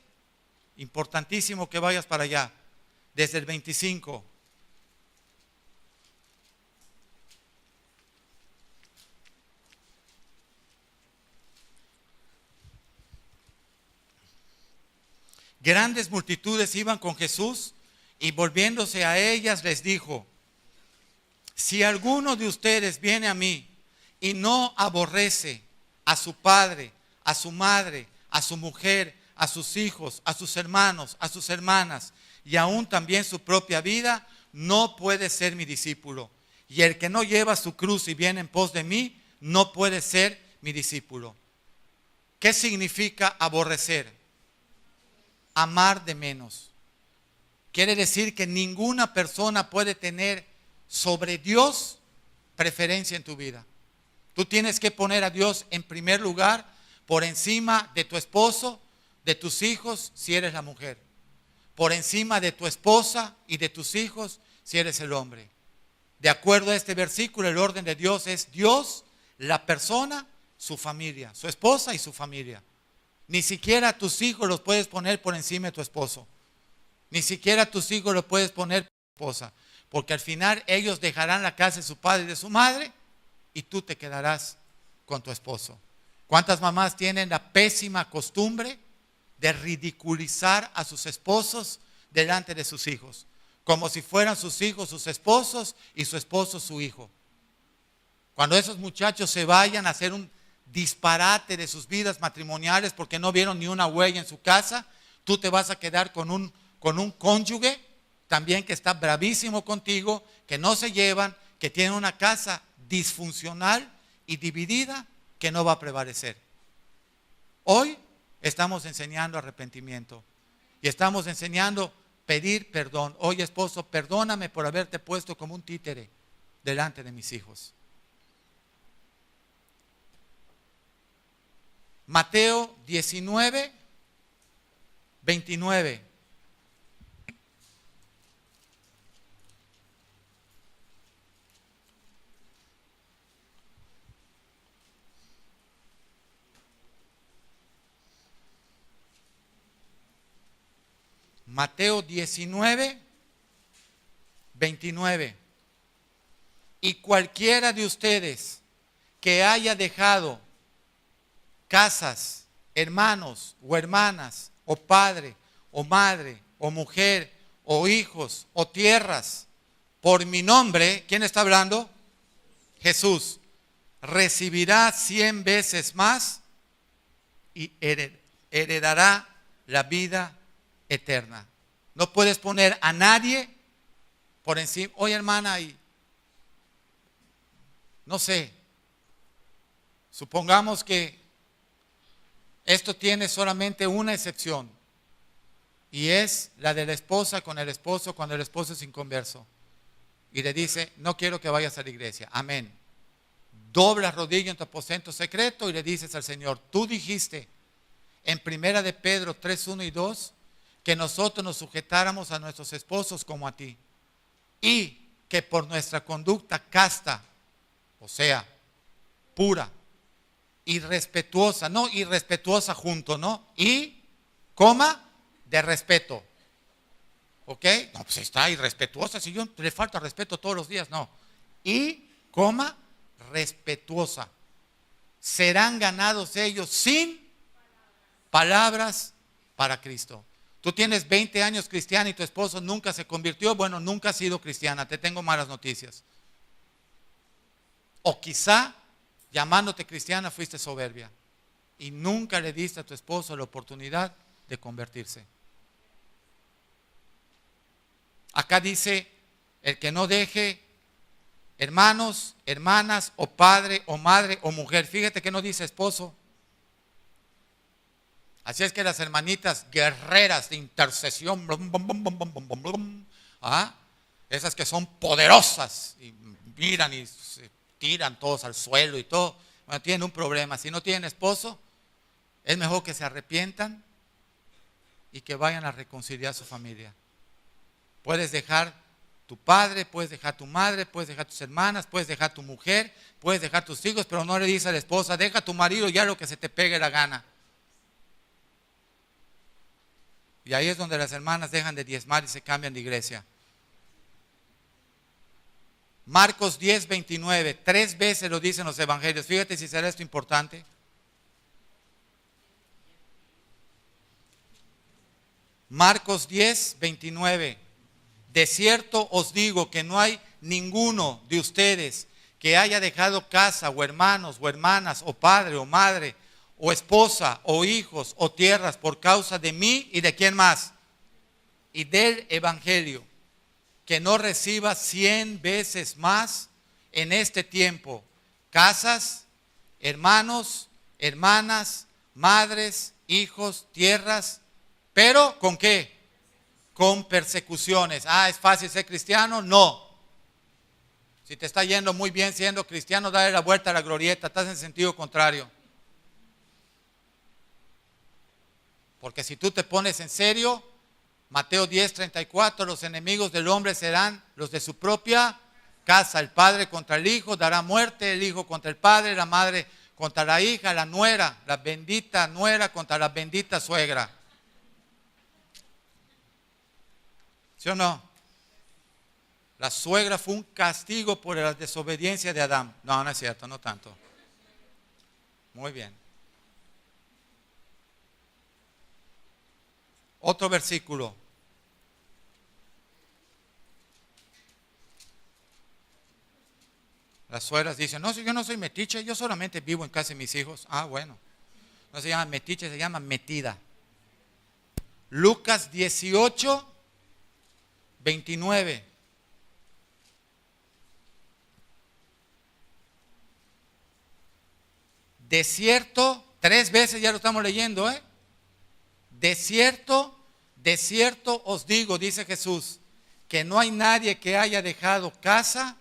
importantísimo que vayas para allá, desde el 25. Grandes multitudes iban con Jesús y volviéndose a ellas les dijo, si alguno de ustedes viene a mí y no aborrece a su padre, a su madre, a su mujer, a sus hijos, a sus hermanos, a sus hermanas y aún también su propia vida, no puede ser mi discípulo. Y el que no lleva su cruz y viene en pos de mí, no puede ser mi discípulo. ¿Qué significa aborrecer? Amar de menos. Quiere decir que ninguna persona puede tener sobre Dios preferencia en tu vida. Tú tienes que poner a Dios en primer lugar por encima de tu esposo, de tus hijos, si eres la mujer. Por encima de tu esposa y de tus hijos, si eres el hombre. De acuerdo a este versículo, el orden de Dios es Dios, la persona, su familia, su esposa y su familia. Ni siquiera tus hijos los puedes poner por encima de tu esposo. Ni siquiera tus hijos los puedes poner por tu esposa. Porque al final ellos dejarán la casa de su padre y de su madre y tú te quedarás con tu esposo. ¿Cuántas mamás tienen la pésima costumbre de ridiculizar a sus esposos, delante de sus hijos, como si fueran sus hijos sus esposos y su esposo su hijo. Cuando esos muchachos se vayan a hacer un disparate de sus vidas matrimoniales porque no vieron ni una huella en su casa, tú te vas a quedar con un cónyuge también que está bravísimo contigo, que no se llevan, que tiene una casa disfuncional y dividida que no va a prevalecer. Hoy estamos enseñando arrepentimiento y estamos enseñando pedir perdón. Oye, esposo, perdóname por haberte puesto como un títere delante de mis hijos. Mateo 19, 29. Mateo 19, 29. Y cualquiera de ustedes que haya dejado casas, hermanos o hermanas, o padre, o madre, o mujer, o hijos, o tierras, por mi nombre, ¿quién está hablando? Jesús. Recibirá 100 veces más y heredará la vida eterna. No puedes poner a nadie por encima. Oye, hermana, y no sé, supongamos que esto tiene solamente una excepción, y es la de la esposa con el esposo cuando el esposo es inconverso y le dice: no quiero que vayas a la iglesia. Amén. Doblas rodilla en tu aposento secreto y le dices al Señor: tú dijiste en 1 de Pedro 3, 1 y 2 que nosotros nos sujetáramos a nuestros esposos como a ti, y que por nuestra conducta casta, o sea, pura y respetuosa, no irrespetuosa junto, ¿no? Y, de respeto. ¿Ok? No, pues está irrespetuosa, si yo le falta respeto todos los días, no. Y, respetuosa. Serán ganados ellos sin palabras para Cristo. Tú tienes 20 años cristiana y tu esposo nunca se convirtió. Bueno, nunca ha sido cristiana, te tengo malas noticias. O quizá, llamándote cristiana, fuiste soberbia y nunca le diste a tu esposo la oportunidad de convertirse. Acá dice: el que no deje hermanos, hermanas, o padre, o madre, o mujer. Fíjate que no dice esposo. Así es que las hermanitas guerreras de intercesión, esas que son poderosas y miran y se tiran todos al suelo y todo, bueno, tienen un problema. Si no tienen esposo, es mejor que se arrepientan y que vayan a reconciliar su familia. Puedes dejar tu padre, puedes dejar tu madre, puedes dejar tus hermanas, puedes dejar tu mujer, puedes dejar tus hijos, pero no le dices a la esposa: deja a tu marido ya lo que se te pegue la gana. Y ahí es donde las hermanas dejan de diezmar y se cambian de iglesia. Marcos 10, 29, 3 veces lo dicen los evangelios. Fíjate si será esto importante. Marcos 10, 29. De cierto os digo que no hay ninguno de ustedes que haya dejado casa, o hermanos, o hermanas, o padre, o madre, o esposa, o hijos, o tierras, por causa de mí y de quién más, y del evangelio, que no reciba 100 veces más en este tiempo casas, hermanos, hermanas, madres, hijos, tierras, pero ¿con qué? Con persecuciones. ¿Es fácil ser cristiano? No. Si te está yendo muy bien siendo cristiano, dale la vuelta a la glorieta, estás en sentido contrario. Porque si tú te pones en serio, Mateo 10, 34, los enemigos del hombre serán los de su propia casa. El padre contra el hijo dará muerte, el hijo contra el padre, la madre contra la hija, la nuera, la bendita nuera contra la bendita suegra. ¿Sí o no? La suegra fue un castigo por la desobediencia de Adán. No, no es cierto, no tanto. Muy bien. Otro versículo. Las suegras dicen, no, si yo no soy metiche, yo solamente vivo en casa de mis hijos. Ah, bueno. No se llama metiche, se llama metida. Lucas 18, 29. De cierto, 3 veces ya lo estamos leyendo, ¿eh? De cierto os digo, dice Jesús, que no hay nadie que haya dejado casa,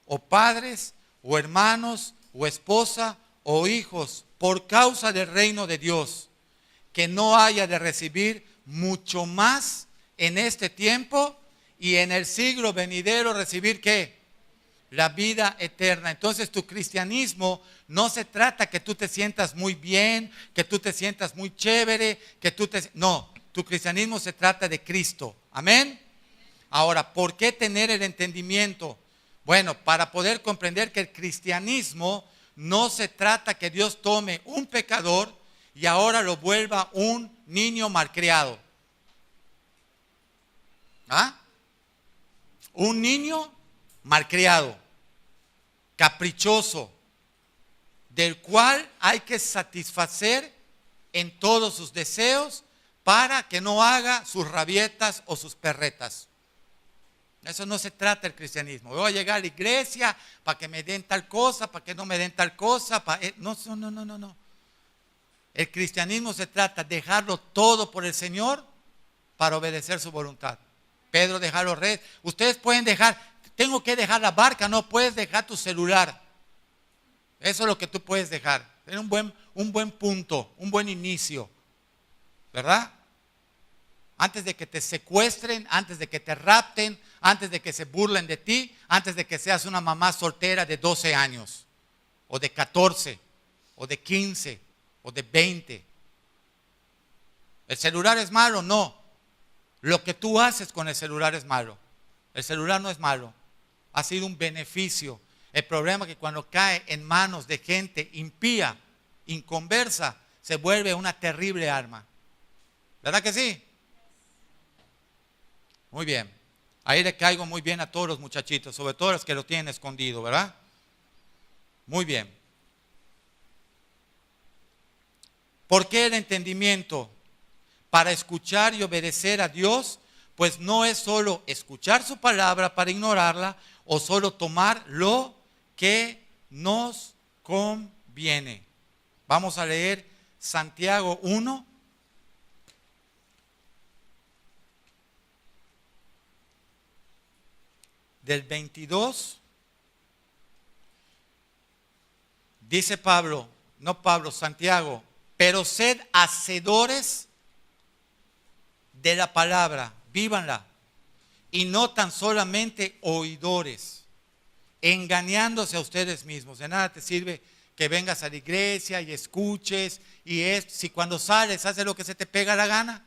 o padres, o hermanos, o esposa, o hijos, por causa del reino de Dios, que no haya de recibir mucho más en este tiempo y en el siglo venidero recibir ¿qué? La vida eterna. Entonces tu cristianismo no se trata que tú te sientas muy bien, que tú te sientas muy chévere, no, tu cristianismo se trata de Cristo. Amén. Ahora, ¿por qué tener el entendimiento? Bueno, para poder comprender que el cristianismo no se trata que Dios tome un pecador y ahora lo vuelva un niño malcriado. ¿Ah? Un niño malcriado, caprichoso, del cual hay que satisfacer en todos sus deseos para que no haga sus rabietas o sus perretas. Eso no se trata el cristianismo. Voy a llegar a la iglesia para que me den tal cosa, para que no me den tal cosa. No. El cristianismo se trata de dejarlo todo por el Señor para obedecer su voluntad. Pedro dejó los redes. Ustedes pueden dejar, tengo que dejar la barca, no puedes dejar tu celular. Eso es lo que tú puedes dejar. Es un buen punto, un buen inicio. ¿Verdad? Antes de que te secuestren, antes de que te rapten, antes de que se burlen de ti, antes de que seas una mamá soltera de 12 años, o de 14, o de 15, o de 20. ¿El celular es malo? No. Lo que tú haces con el celular es malo. El celular no es malo. Ha sido un beneficio. El problema es que cuando cae en manos de gente impía, inconversa, se vuelve una terrible arma. ¿Verdad que sí? Muy bien. Ahí le caigo muy bien a todos los muchachitos, sobre todo los que lo tienen escondido, ¿verdad? Muy bien. ¿Por qué el entendimiento? Para escuchar y obedecer a Dios, pues no es solo escuchar su palabra para ignorarla o solo tomar lo que nos conviene. Vamos a leer Santiago 1. Del 22, dice Santiago, pero sed hacedores de la palabra, vívanla, y no tan solamente oidores, engañándose a ustedes mismos. De nada te sirve que vengas a la iglesia y escuches, si cuando sales haces lo que se te pega la gana.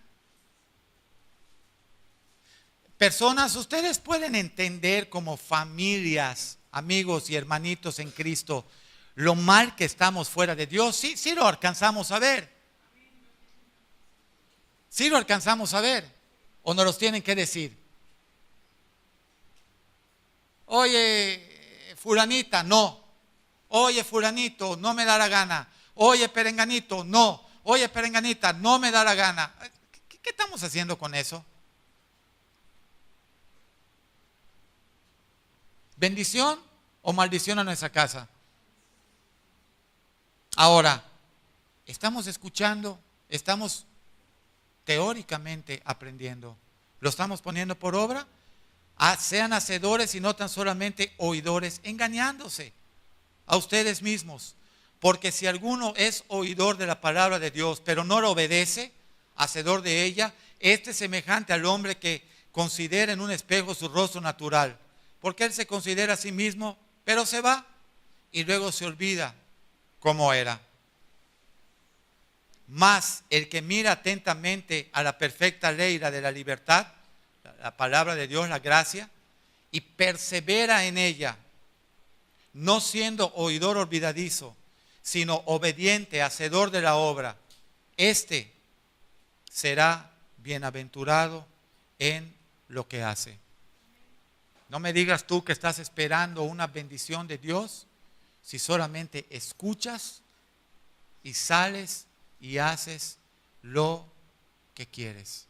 Personas, ustedes pueden entender como familias, amigos y hermanitos en Cristo, lo mal que estamos fuera de Dios. Sí lo alcanzamos a ver. Sí lo alcanzamos a ver. ¿O nos los tienen que decir? Oye, fulanita, no. Oye, fulanito, no me da la gana. Oye, perenganito, no. Oye, perenganita, no me da la gana. ¿Qué estamos haciendo con eso? ¿Bendición o maldición a nuestra casa? Ahora, estamos escuchando, estamos teóricamente aprendiendo. ¿Lo estamos poniendo por obra? Sean hacedores y no tan solamente oidores, engañándose a ustedes mismos. Porque si alguno es oidor de la palabra de Dios, pero no la obedece, hacedor de ella, este es semejante al hombre que considera en un espejo su rostro natural. Porque él se considera a sí mismo, pero se va y luego se olvida cómo era. Mas el que mira atentamente a la perfecta ley, la de la libertad, la palabra de Dios, la gracia, y persevera en ella, no siendo oidor olvidadizo, sino obediente, hacedor de la obra, este será bienaventurado en lo que hace. No me digas tú que estás esperando una bendición de Dios si solamente escuchas y sales y haces lo que quieres.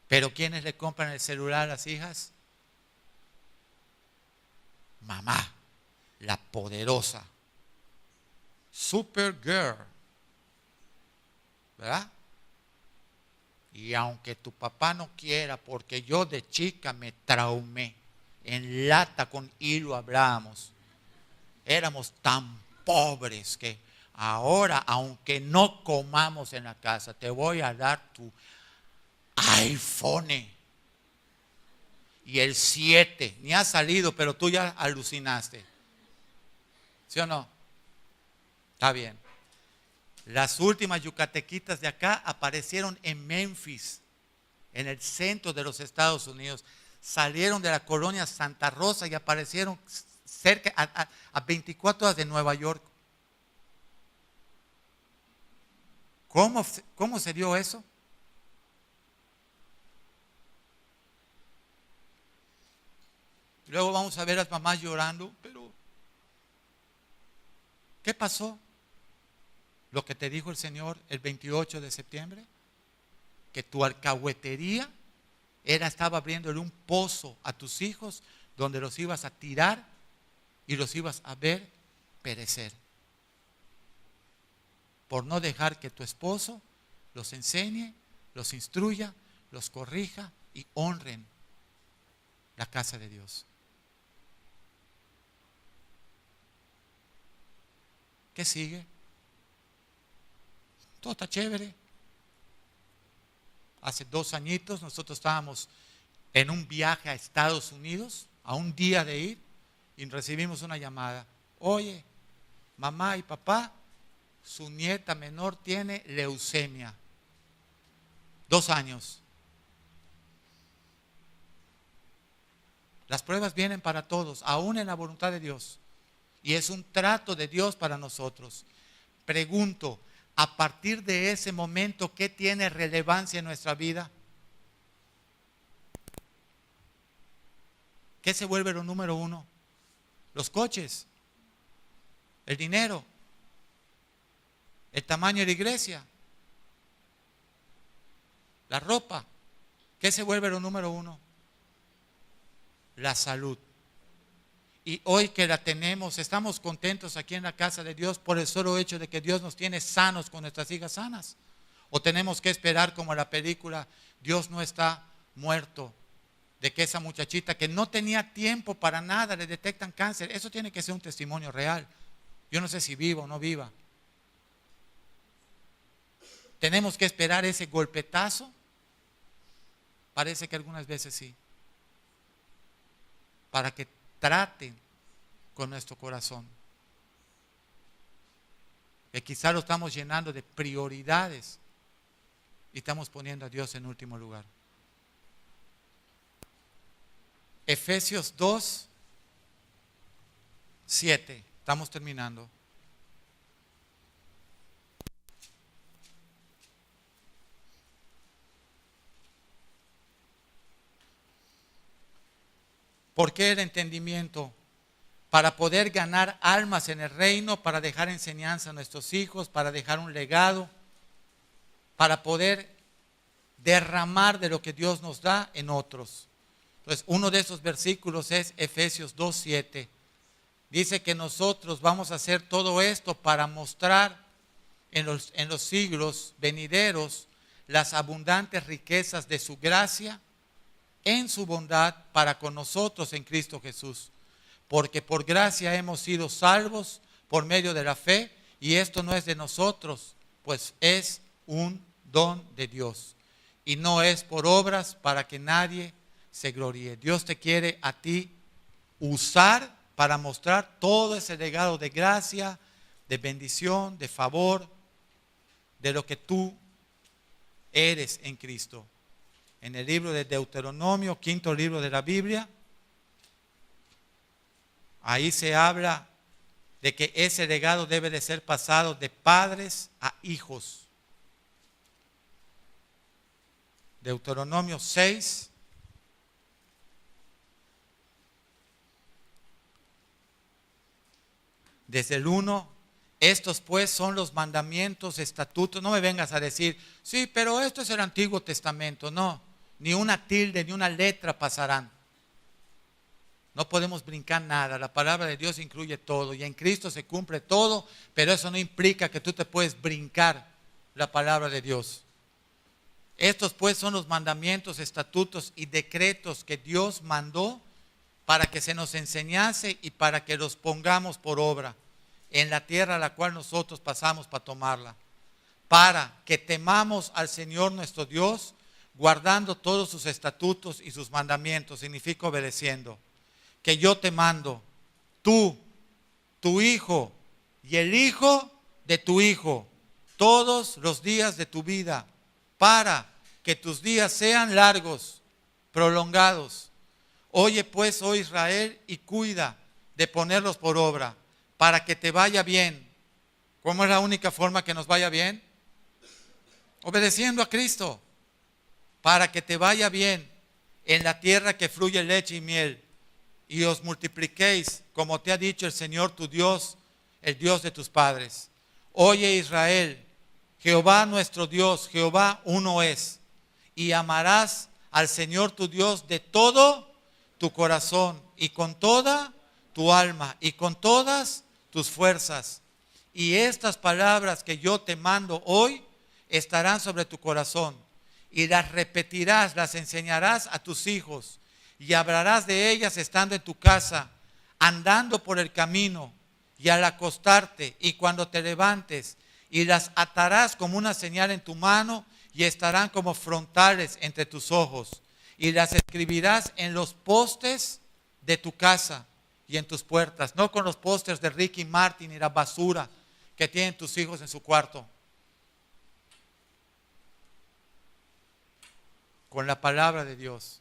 Pero ¿quiénes le compran el celular a las hijas? Mamá, la poderosa, Supergirl, ¿verdad? Y aunque tu papá no quiera, porque yo de chica me traumé, en lata con hilo hablábamos, éramos tan pobres que ahora, aunque no comamos en la casa, te voy a dar tu iPhone. Y el 7, ni ha salido, pero tú ya alucinaste. ¿Sí o no? Está bien. Las últimas yucatequitas de acá aparecieron en Memphis, en el centro de los Estados Unidos. Salieron de la colonia Santa Rosa y aparecieron cerca a 24 horas de Nueva York. ¿Cómo se dio eso? Luego vamos a ver a las mamás llorando, pero ¿qué pasó? Lo que te dijo el Señor el 28 de septiembre, que tu alcahuetería estaba abriéndole un pozo a tus hijos donde los ibas a tirar y los ibas a ver perecer. Por no dejar que tu esposo los enseñe, los instruya, los corrija y honren la casa de Dios. ¿Qué sigue? Todo está chévere. Hace 2 añitos nosotros estábamos en un viaje a Estados Unidos, a un día de ir, y recibimos una llamada. Oye, mamá y papá, su nieta menor tiene leucemia. 2 años. Las pruebas vienen para todos, aún en la voluntad de Dios. Y es un trato de Dios para nosotros. Pregunto, a partir de ese momento, ¿qué tiene relevancia en nuestra vida? ¿Qué se vuelve lo número 1? Los coches, el dinero, el tamaño de la iglesia, la ropa. ¿Qué se vuelve lo número 1? La salud. Y hoy que la tenemos, estamos contentos aquí en la casa de Dios por el solo hecho de que Dios nos tiene sanos con nuestras hijas sanas. O tenemos que esperar como la película Dios no está muerto, de que esa muchachita que no tenía tiempo para nada le detectan cáncer. Eso tiene que ser un testimonio real. Yo no sé si viva o no viva. Tenemos que esperar ese golpetazo. Parece que algunas veces sí. Para que traten con nuestro corazón. Que quizá lo estamos llenando de prioridades y estamos poniendo a Dios en último lugar. Efesios 2, 7. Estamos terminando. ¿Por qué el entendimiento? Para poder ganar almas en el reino, para dejar enseñanza a nuestros hijos, para dejar un legado, para poder derramar de lo que Dios nos da en otros. Entonces, uno de esos versículos es Efesios 2:7. Dice que nosotros vamos a hacer todo esto para mostrar en los siglos venideros las abundantes riquezas de su gracia en su bondad para con nosotros en Cristo Jesús. Porque por gracia hemos sido salvos por medio de la fe, y esto no es de nosotros, pues es un don de Dios. Y no es por obras para que nadie se gloríe. Dios te quiere a ti usar para mostrar todo ese legado de gracia, de bendición, de favor, de lo que tú eres en Cristo. En el libro de Deuteronomio, 5º libro de la Biblia, ahí se habla de que ese legado debe de ser pasado de padres a hijos. Deuteronomio 6, desde el 1. Estos pues son los mandamientos, estatutos. No me vengas a decir, sí, pero esto es el Antiguo Testamento. No, ni una tilde, ni una letra pasarán. No podemos brincar nada. La palabra de Dios incluye todo y en Cristo se cumple todo, pero eso no implica que tú te puedes brincar la palabra de Dios. Estos pues son los mandamientos, estatutos y decretos que Dios mandó para que se nos enseñase y para que los pongamos por obra en la tierra a la cual nosotros pasamos para tomarla, para que temamos al Señor nuestro Dios, guardando todos sus estatutos y sus mandamientos. Significa obedeciendo. Que yo te mando, tú, tu hijo y el hijo de tu hijo, todos los días de tu vida, para que tus días sean largos, prolongados. Oye pues, oh Israel, y cuida de ponerlos por obra, para que te vaya bien. ¿Cómo es la única forma que nos vaya bien? Obedeciendo a Cristo. Para que te vaya bien en la tierra que fluye leche y miel, y os multipliquéis, como te ha dicho el Señor tu Dios, el Dios de tus padres. Oye Israel, Jehová nuestro Dios, Jehová uno es, y amarás al Señor tu Dios de todo tu corazón, y con toda tu alma, y con todas tus fuerzas. Y estas palabras que yo te mando hoy estarán sobre tu corazón, y las repetirás, las enseñarás a tus hijos, y hablarás de ellas estando en tu casa, andando por el camino, y al acostarte, y cuando te levantes, y las atarás como una señal en tu mano, y estarán como frontales entre tus ojos, y las escribirás en los postes de tu casa y en tus puertas, no con los pósters de Ricky Martin y la basura que tienen tus hijos en su cuarto. Con la palabra de Dios.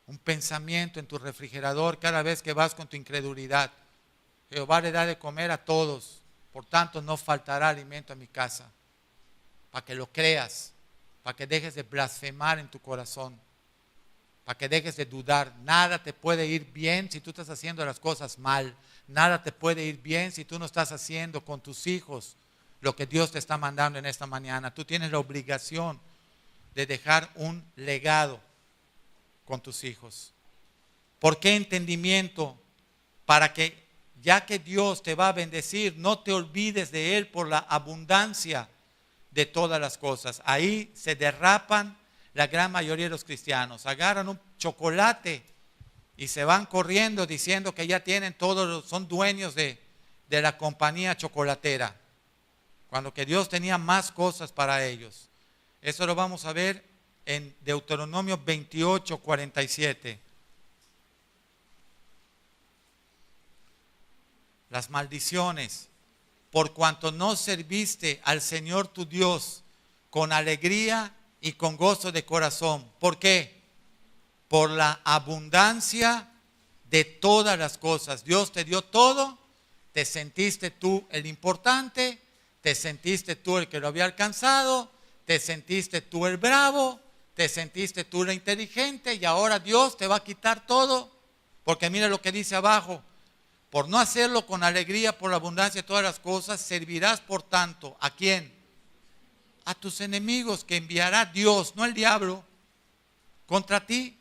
Un pensamiento en tu refrigerador cada vez que vas con tu incredulidad. Jehová le da de comer a todos, por tanto no faltará alimento a mi casa. Para que lo creas, para que dejes de blasfemar en tu corazón, para que dejes de dudar. Nada te puede ir bien si tú estás haciendo las cosas mal. Nada te puede ir bien si tú no estás haciendo con tus hijos lo que Dios te está mandando en esta mañana. Tú tienes la obligación de dejar un legado con tus hijos. ¿Por qué entendimiento? Para que, ya que Dios te va a bendecir, no te olvides de Él por la abundancia de todas las cosas. Ahí se derrapan la gran mayoría de los cristianos. Agarran un chocolate y se van corriendo diciendo que ya tienen todos, son dueños de la compañía chocolatera, cuando que Dios tenía más cosas para ellos. Eso lo vamos a ver en Deuteronomio 28, 47. Las maldiciones. Por cuanto no serviste al Señor tu Dios con alegría y con gozo de corazón. ¿Por qué? Por la abundancia de todas las cosas. Dios te dio todo, te sentiste tú el importante, te sentiste tú el que lo había alcanzado, te sentiste tú el bravo, te sentiste tú el inteligente, y ahora Dios te va a quitar todo. Porque mira lo que dice abajo: por no hacerlo con alegría, por la abundancia de todas las cosas, servirás por tanto, ¿a quién? A tus enemigos, que enviará Dios, no el diablo, contra ti,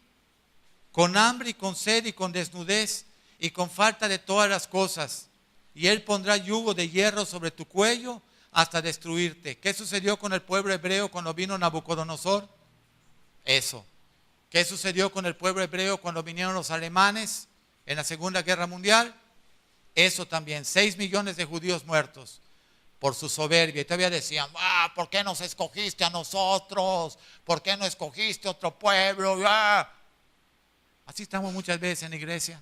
con hambre y con sed y con desnudez y con falta de todas las cosas. Y Él pondrá yugo de hierro sobre tu cuello hasta destruirte. ¿Qué sucedió con el pueblo hebreo cuando vino Nabucodonosor? Eso. ¿Qué sucedió con el pueblo hebreo cuando vinieron los alemanes en la Segunda Guerra Mundial? Eso también, 6 millones de judíos muertos por su soberbia. Y todavía decían, ¿por qué nos escogiste a nosotros? ¿Por qué no escogiste otro pueblo? Así estamos muchas veces en la iglesia.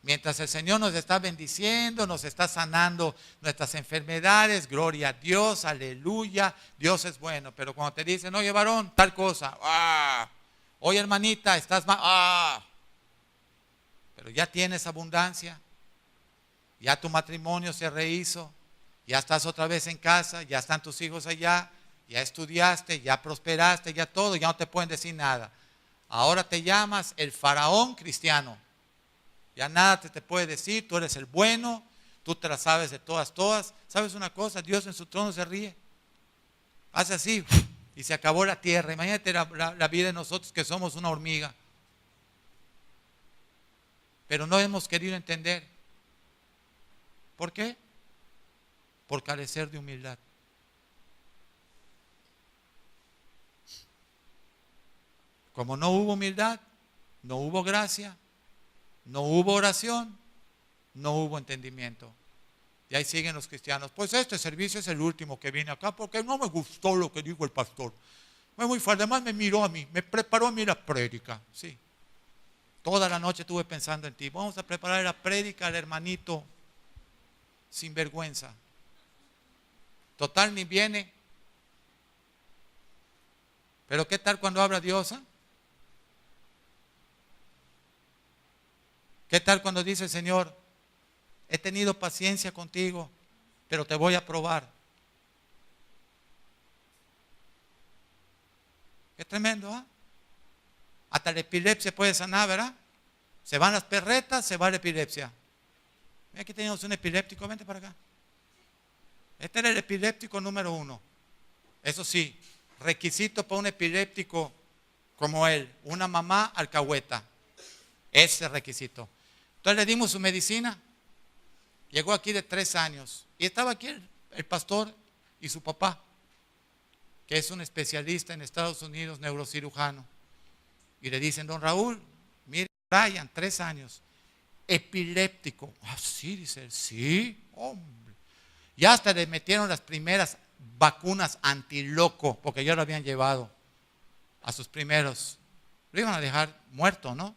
Mientras el Señor nos está bendiciendo, nos está sanando nuestras enfermedades, gloria a Dios, aleluya, Dios es bueno. Pero cuando te dicen, oye varón, tal cosa, oye hermanita, estás mal, pero ya tienes abundancia, ya tu matrimonio se rehizo, ya estás otra vez en casa, ya están tus hijos allá, ya estudiaste, ya prosperaste, ya todo, ya no te pueden decir nada. Ahora te llamas el faraón cristiano. Ya nada te puede decir, tú eres el bueno, tú te la sabes de todas. ¿Sabes una cosa? Dios en su trono se ríe. Hace así y se acabó la tierra. Imagínate la vida de nosotros que somos una hormiga. Pero no hemos querido entender. ¿Por qué? Por carecer de humildad. Como no hubo humildad, no hubo gracia, no hubo oración, no hubo entendimiento. Y ahí siguen los cristianos. Pues este servicio es el último que vine acá porque no me gustó lo que dijo el pastor. Fue muy fuerte. Además me miró a mí, me preparó a mí la prédica. Sí. Toda la noche estuve pensando en ti. Vamos a preparar la prédica al hermanito sin vergüenza. Total ni viene. Pero ¿qué tal cuando habla Dios? ¿Qué tal cuando dice el Señor, he tenido paciencia contigo, pero te voy a probar? Qué tremendo, ¿ah? Hasta la epilepsia puede sanar, ¿verdad? Se van las perretas, se va la epilepsia. Mira, aquí tenemos un epiléptico, vente para acá. Este era el epiléptico número 1. Eso sí, requisito para un epiléptico como él, una mamá alcahueta. Ese requisito. Entonces le dimos su medicina. Llegó aquí de 3 años. Y estaba aquí el pastor y su papá, que es un especialista en Estados Unidos, neurocirujano. Y le dicen, don Raúl, mire, Brian, 3 años, epiléptico. Ah, sí, dice él, sí, hombre. Ya hasta le metieron las primeras vacunas antiloco, porque ya lo habían llevado a sus primeros. Lo iban a dejar muerto, ¿no?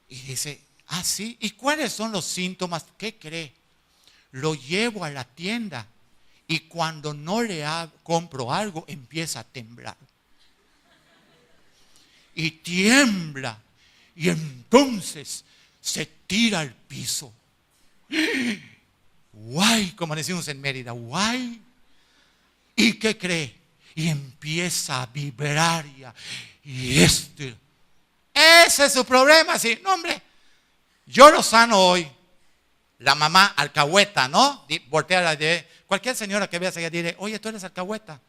Y dice, ah, sí, ¿y cuáles son los síntomas? ¿Qué cree? Lo llevo a la tienda y cuando no le compro algo, empieza a temblar. Y tiembla. Y entonces se tira al piso. Guay, como decimos en Mérida, guay. ¿Y qué cree? Y empieza a vibrar y ese es su problema, sí. No, hombre, yo lo sano hoy. La mamá alcahueta, ¿no? Voltea de cualquier señora que veas allá, diré, oye, tú eres alcahueta.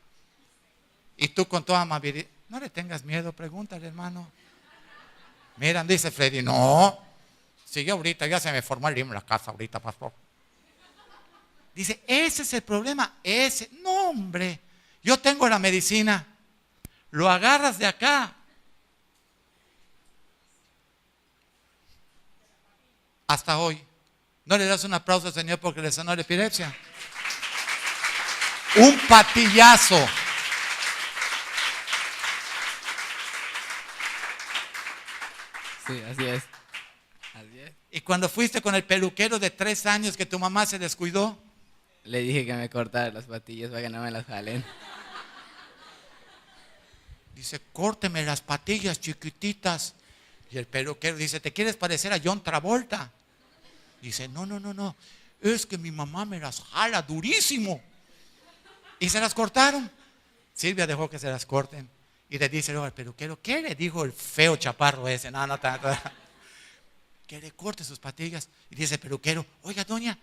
Y tú con toda amabilidad, no le tengas miedo, pregúntale, hermano. Miran, dice Freddy, no. Sigue ahorita, ya se me formó el libro en la casa ahorita, pastor. Dice, ese es el problema, ese. No, hombre, yo tengo la medicina. Lo agarras de acá. Hasta hoy. ¿No le das un aplauso al Señor porque le sanó la epilepsia? Un patillazo. Sí, así es. Así es. Y cuando fuiste con el peluquero de 3 años que tu mamá se descuidó, Le dije que me cortara las patillas para que no me las jalen. dice, córteme las patillas chiquititas. Y el peluquero dice, ¿te quieres parecer a John Travolta? Dice, no, es que mi mamá me las jala durísimo. Y se las cortaron. Silvia dejó que se las corten. Y le dice luego al peluquero, ¿qué le dijo el feo chaparro ese? No, que le corte sus patillas. Y dice el peluquero, oiga, doña,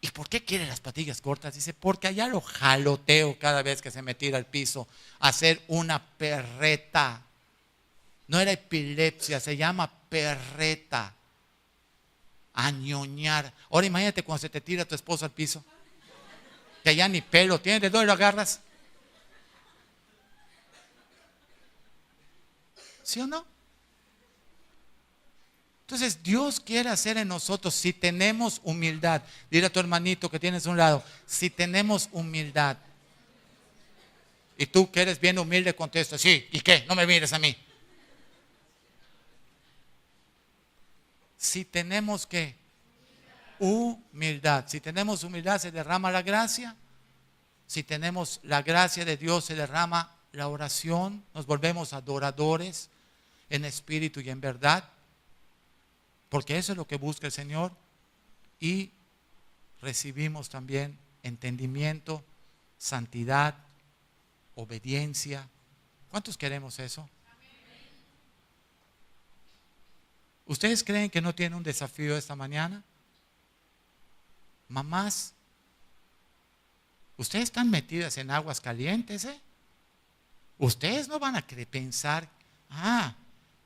¿y por qué quiere las patillas cortas? Dice, porque allá lo jaloteo cada vez que se me tira al piso a hacer una perreta. No era epilepsia, se llama perreta. A ñoñar. Ahora imagínate cuando se te tira tu esposo al piso. Que allá ni pelo tiene, ¿de dónde lo agarras? ¿Sí o no? Entonces Dios quiere hacer en nosotros, si tenemos humildad, dile a tu hermanito que tienes a un lado, si tenemos humildad, y tú que eres bien humilde contesta, sí, ¿y qué? No me mires a mí. Si tenemos que humildad, si tenemos humildad se derrama la gracia, si tenemos la gracia de Dios se derrama la oración, nos volvemos adoradores en espíritu y en verdad. Porque eso es lo que busca el Señor. Y recibimos también entendimiento, santidad, obediencia. ¿Cuántos queremos eso? ¿Ustedes creen que no tiene un desafío esta mañana? Mamás, ustedes están metidas en aguas calientes, ¿eh? Ustedes no van a pensar,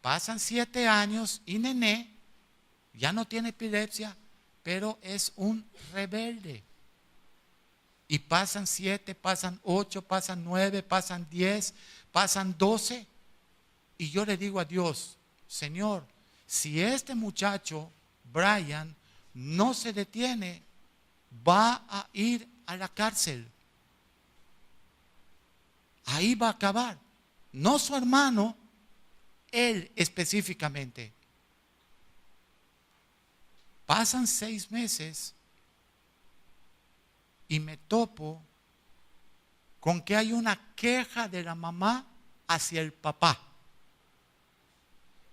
pasan 7 años y nené ya no tiene epilepsia, pero es un rebelde. Y pasan 7, pasan 8, pasan 9, pasan 10, pasan 12. Y yo le digo a Dios, Señor, si este muchacho, Brian, no se detiene, va a ir a la cárcel. Ahí va a acabar. No su hermano, él específicamente. Pasan 6 meses y me topo con que hay una queja de la mamá hacia el papá.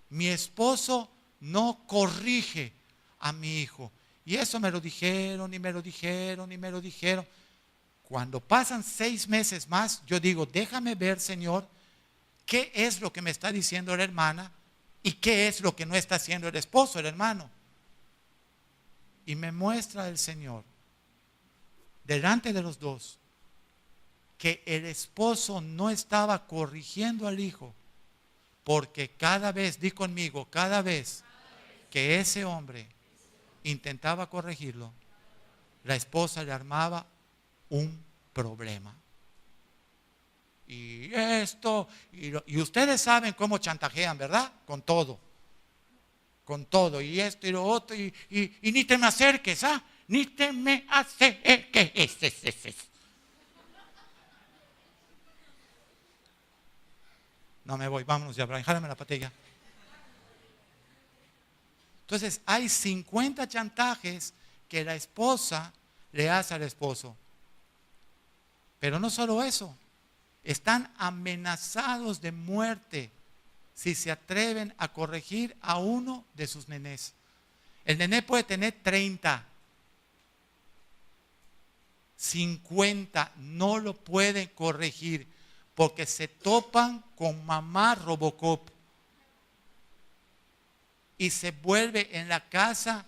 Mi esposo no corrige a mi hijo. Y eso me lo dijeron, y me lo dijeron, y me lo dijeron. Cuando pasan 6 meses más, yo digo, déjame ver, Señor, qué es lo que me está diciendo la hermana y qué es lo que no está haciendo el esposo, el hermano. Y me muestra el Señor, delante de los dos, que el esposo no estaba corrigiendo al hijo, porque cada vez, di conmigo, cada vez que ese hombre intentaba corregirlo, la esposa le armaba un problema. Y esto, y ustedes saben cómo chantajean, ¿verdad? Con todo, y esto y lo otro, y ni te me acerques, ni te me acerques. No me voy, vámonos ya, Brian, jálame la patilla. Entonces hay 50 chantajes que la esposa le hace al esposo. Pero no solo eso, están amenazados de muerte si se atreven a corregir a uno de sus nenés. El nené puede tener 30, 50, no lo pueden corregir porque se topan con mamá Robocop y se vuelve en la casa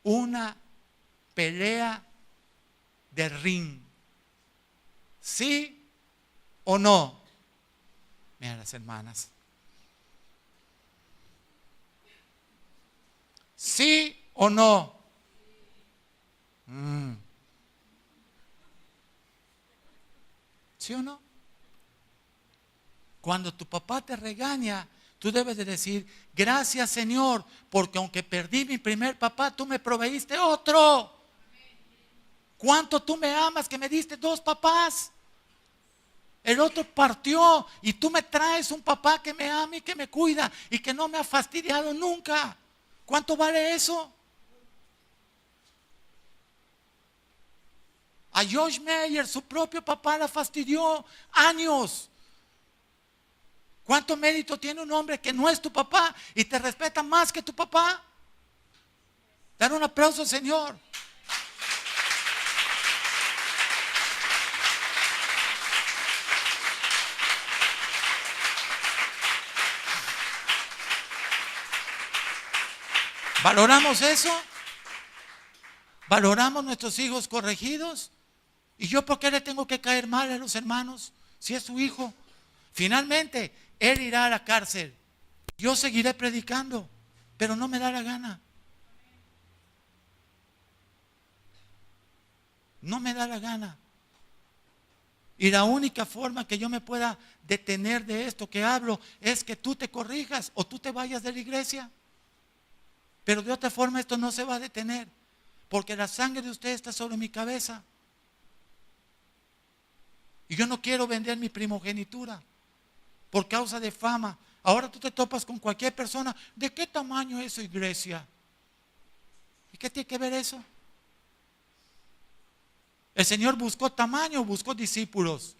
una pelea de ring. ¿Sí o no? Mira las hermanas. ¿Sí o no? ¿Sí o no? Cuando tu papá te regaña, tú debes de decir, gracias Señor, porque aunque perdí mi primer papá, tú me proveíste otro. ¿Cuánto tú me amas que me diste 2 papás? El otro partió y tú me traes un papá que me ama y que me cuida y que no me ha fastidiado nunca. ¿Cuánto vale eso? A Josh Meyer, su propio papá la fastidió años. ¿Cuánto mérito tiene un hombre que no es tu papá y te respeta más que tu papá? Dar un aplauso al Señor. ¿Valoramos eso? ¿Valoramos nuestros hijos corregidos? ¿Y yo por qué le tengo que caer mal a los hermanos si es su hijo? Finalmente, él irá a la cárcel. Yo seguiré predicando, pero no me da la gana. No me da la gana. Y la única forma que yo me pueda detener de esto que hablo es que tú te corrijas o tú te vayas de la iglesia. Pero de otra forma esto no se va a detener, porque la sangre de usted está sobre mi cabeza. Y yo no quiero vender mi primogenitura por causa de fama. Ahora tú te topas con cualquier persona. ¿De qué tamaño es su iglesia? ¿Y qué tiene que ver eso? El Señor buscó tamaño o buscó discípulos.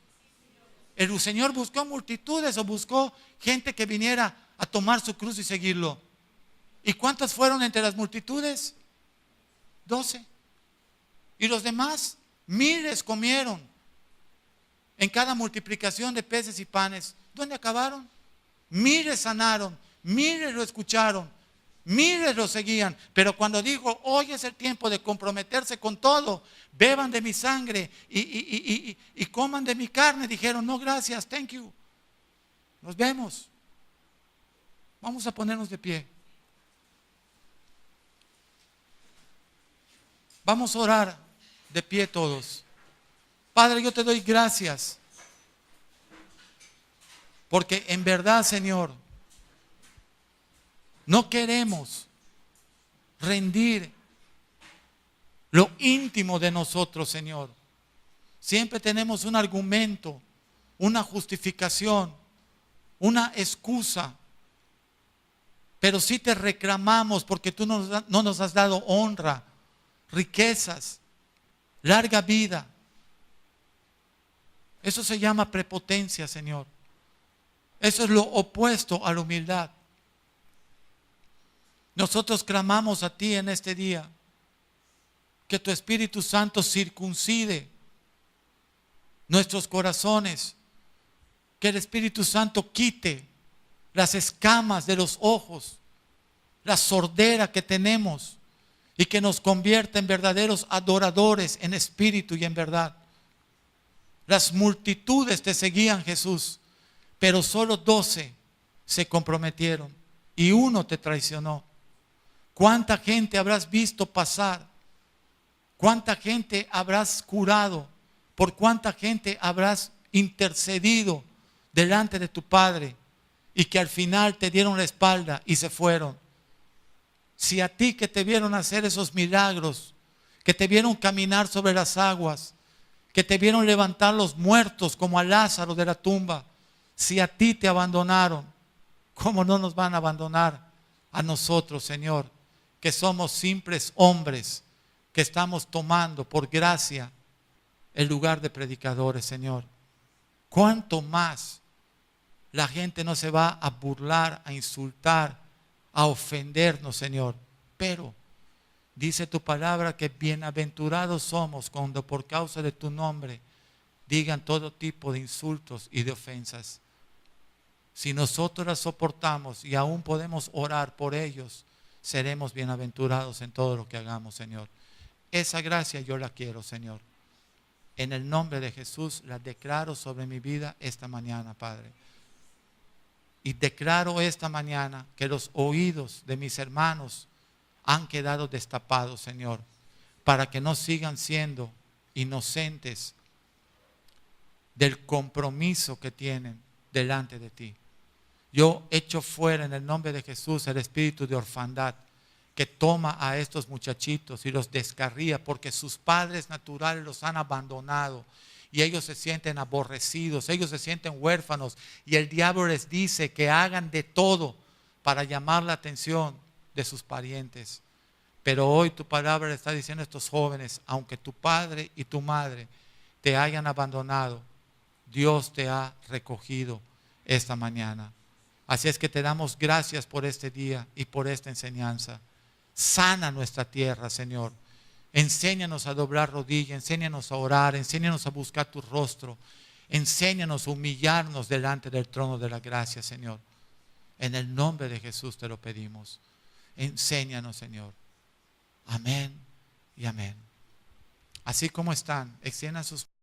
El Señor buscó multitudes o buscó gente que viniera a tomar su cruz y seguirlo. ¿Y cuántas fueron entre las multitudes? 12. Y los demás, miles comieron en cada multiplicación de peces y panes. ¿Dónde acabaron? Miles sanaron, miles lo escucharon, miles lo seguían. Pero cuando dijo, hoy es el tiempo de comprometerse con todo, beban de mi sangre y coman de mi carne, dijeron, no gracias, thank you. Nos vemos. Vamos a ponernos de pie. Vamos a orar de pie todos. Padre, yo te doy gracias. Porque en verdad, Señor, no queremos rendir lo íntimo de nosotros, Señor. Siempre tenemos un argumento, una justificación, una excusa. Pero sí te reclamamos porque tú no nos has dado honra, riquezas, larga vida. Eso se llama prepotencia, Señor. Eso es lo opuesto a la humildad. Nosotros clamamos a ti en este día que tu Espíritu Santo circuncide nuestros corazones, que el Espíritu Santo quite las escamas de los ojos, la sordera que tenemos y que nos convierta en verdaderos adoradores en espíritu y en verdad. Las multitudes te seguían, Jesús, pero solo 12 se comprometieron y uno te traicionó. ¿Cuánta gente habrás visto pasar? ¿Cuánta gente habrás curado? ¿Por cuánta gente habrás intercedido delante de tu Padre? Y que al final te dieron la espalda y se fueron. Si a ti que te vieron hacer esos milagros, que te vieron caminar sobre las aguas, que te vieron levantar los muertos como a Lázaro de la tumba, si a ti te abandonaron, ¿cómo no nos van a abandonar a nosotros, Señor? Que somos simples hombres que estamos tomando por gracia el lugar de predicadores, Señor. ¿Cuánto más la gente no se va a burlar, a insultar, a ofendernos, Señor? Pero dice tu palabra que bienaventurados somos cuando por causa de tu nombre digan todo tipo de insultos y de ofensas. Si nosotros las soportamos y aún podemos orar por ellos, seremos bienaventurados en todo lo que hagamos, Señor. Esa gracia yo la quiero, Señor. En el nombre de Jesús la declaro sobre mi vida esta mañana, Padre. Y declaro esta mañana que los oídos de mis hermanos han quedado destapados, Señor, para que no sigan siendo inocentes del compromiso que tienen delante de ti. Yo echo fuera en el nombre de Jesús el espíritu de orfandad que toma a estos muchachitos y los descarría porque sus padres naturales los han abandonado y ellos se sienten aborrecidos, ellos se sienten huérfanos y el diablo les dice que hagan de todo para llamar la atención de sus parientes. Pero hoy tu palabra le está diciendo a estos jóvenes, aunque tu padre y tu madre te hayan abandonado, Dios te ha recogido esta mañana. Así es que te damos gracias por este día y por esta enseñanza. Sana nuestra tierra, Señor. Enséñanos a doblar rodilla, enséñanos a orar, enséñanos a buscar tu rostro. Enséñanos a humillarnos delante del trono de la gracia, Señor. En el nombre de Jesús te lo pedimos. Enséñanos, Señor. Amén y amén. Así como están, extiendan sus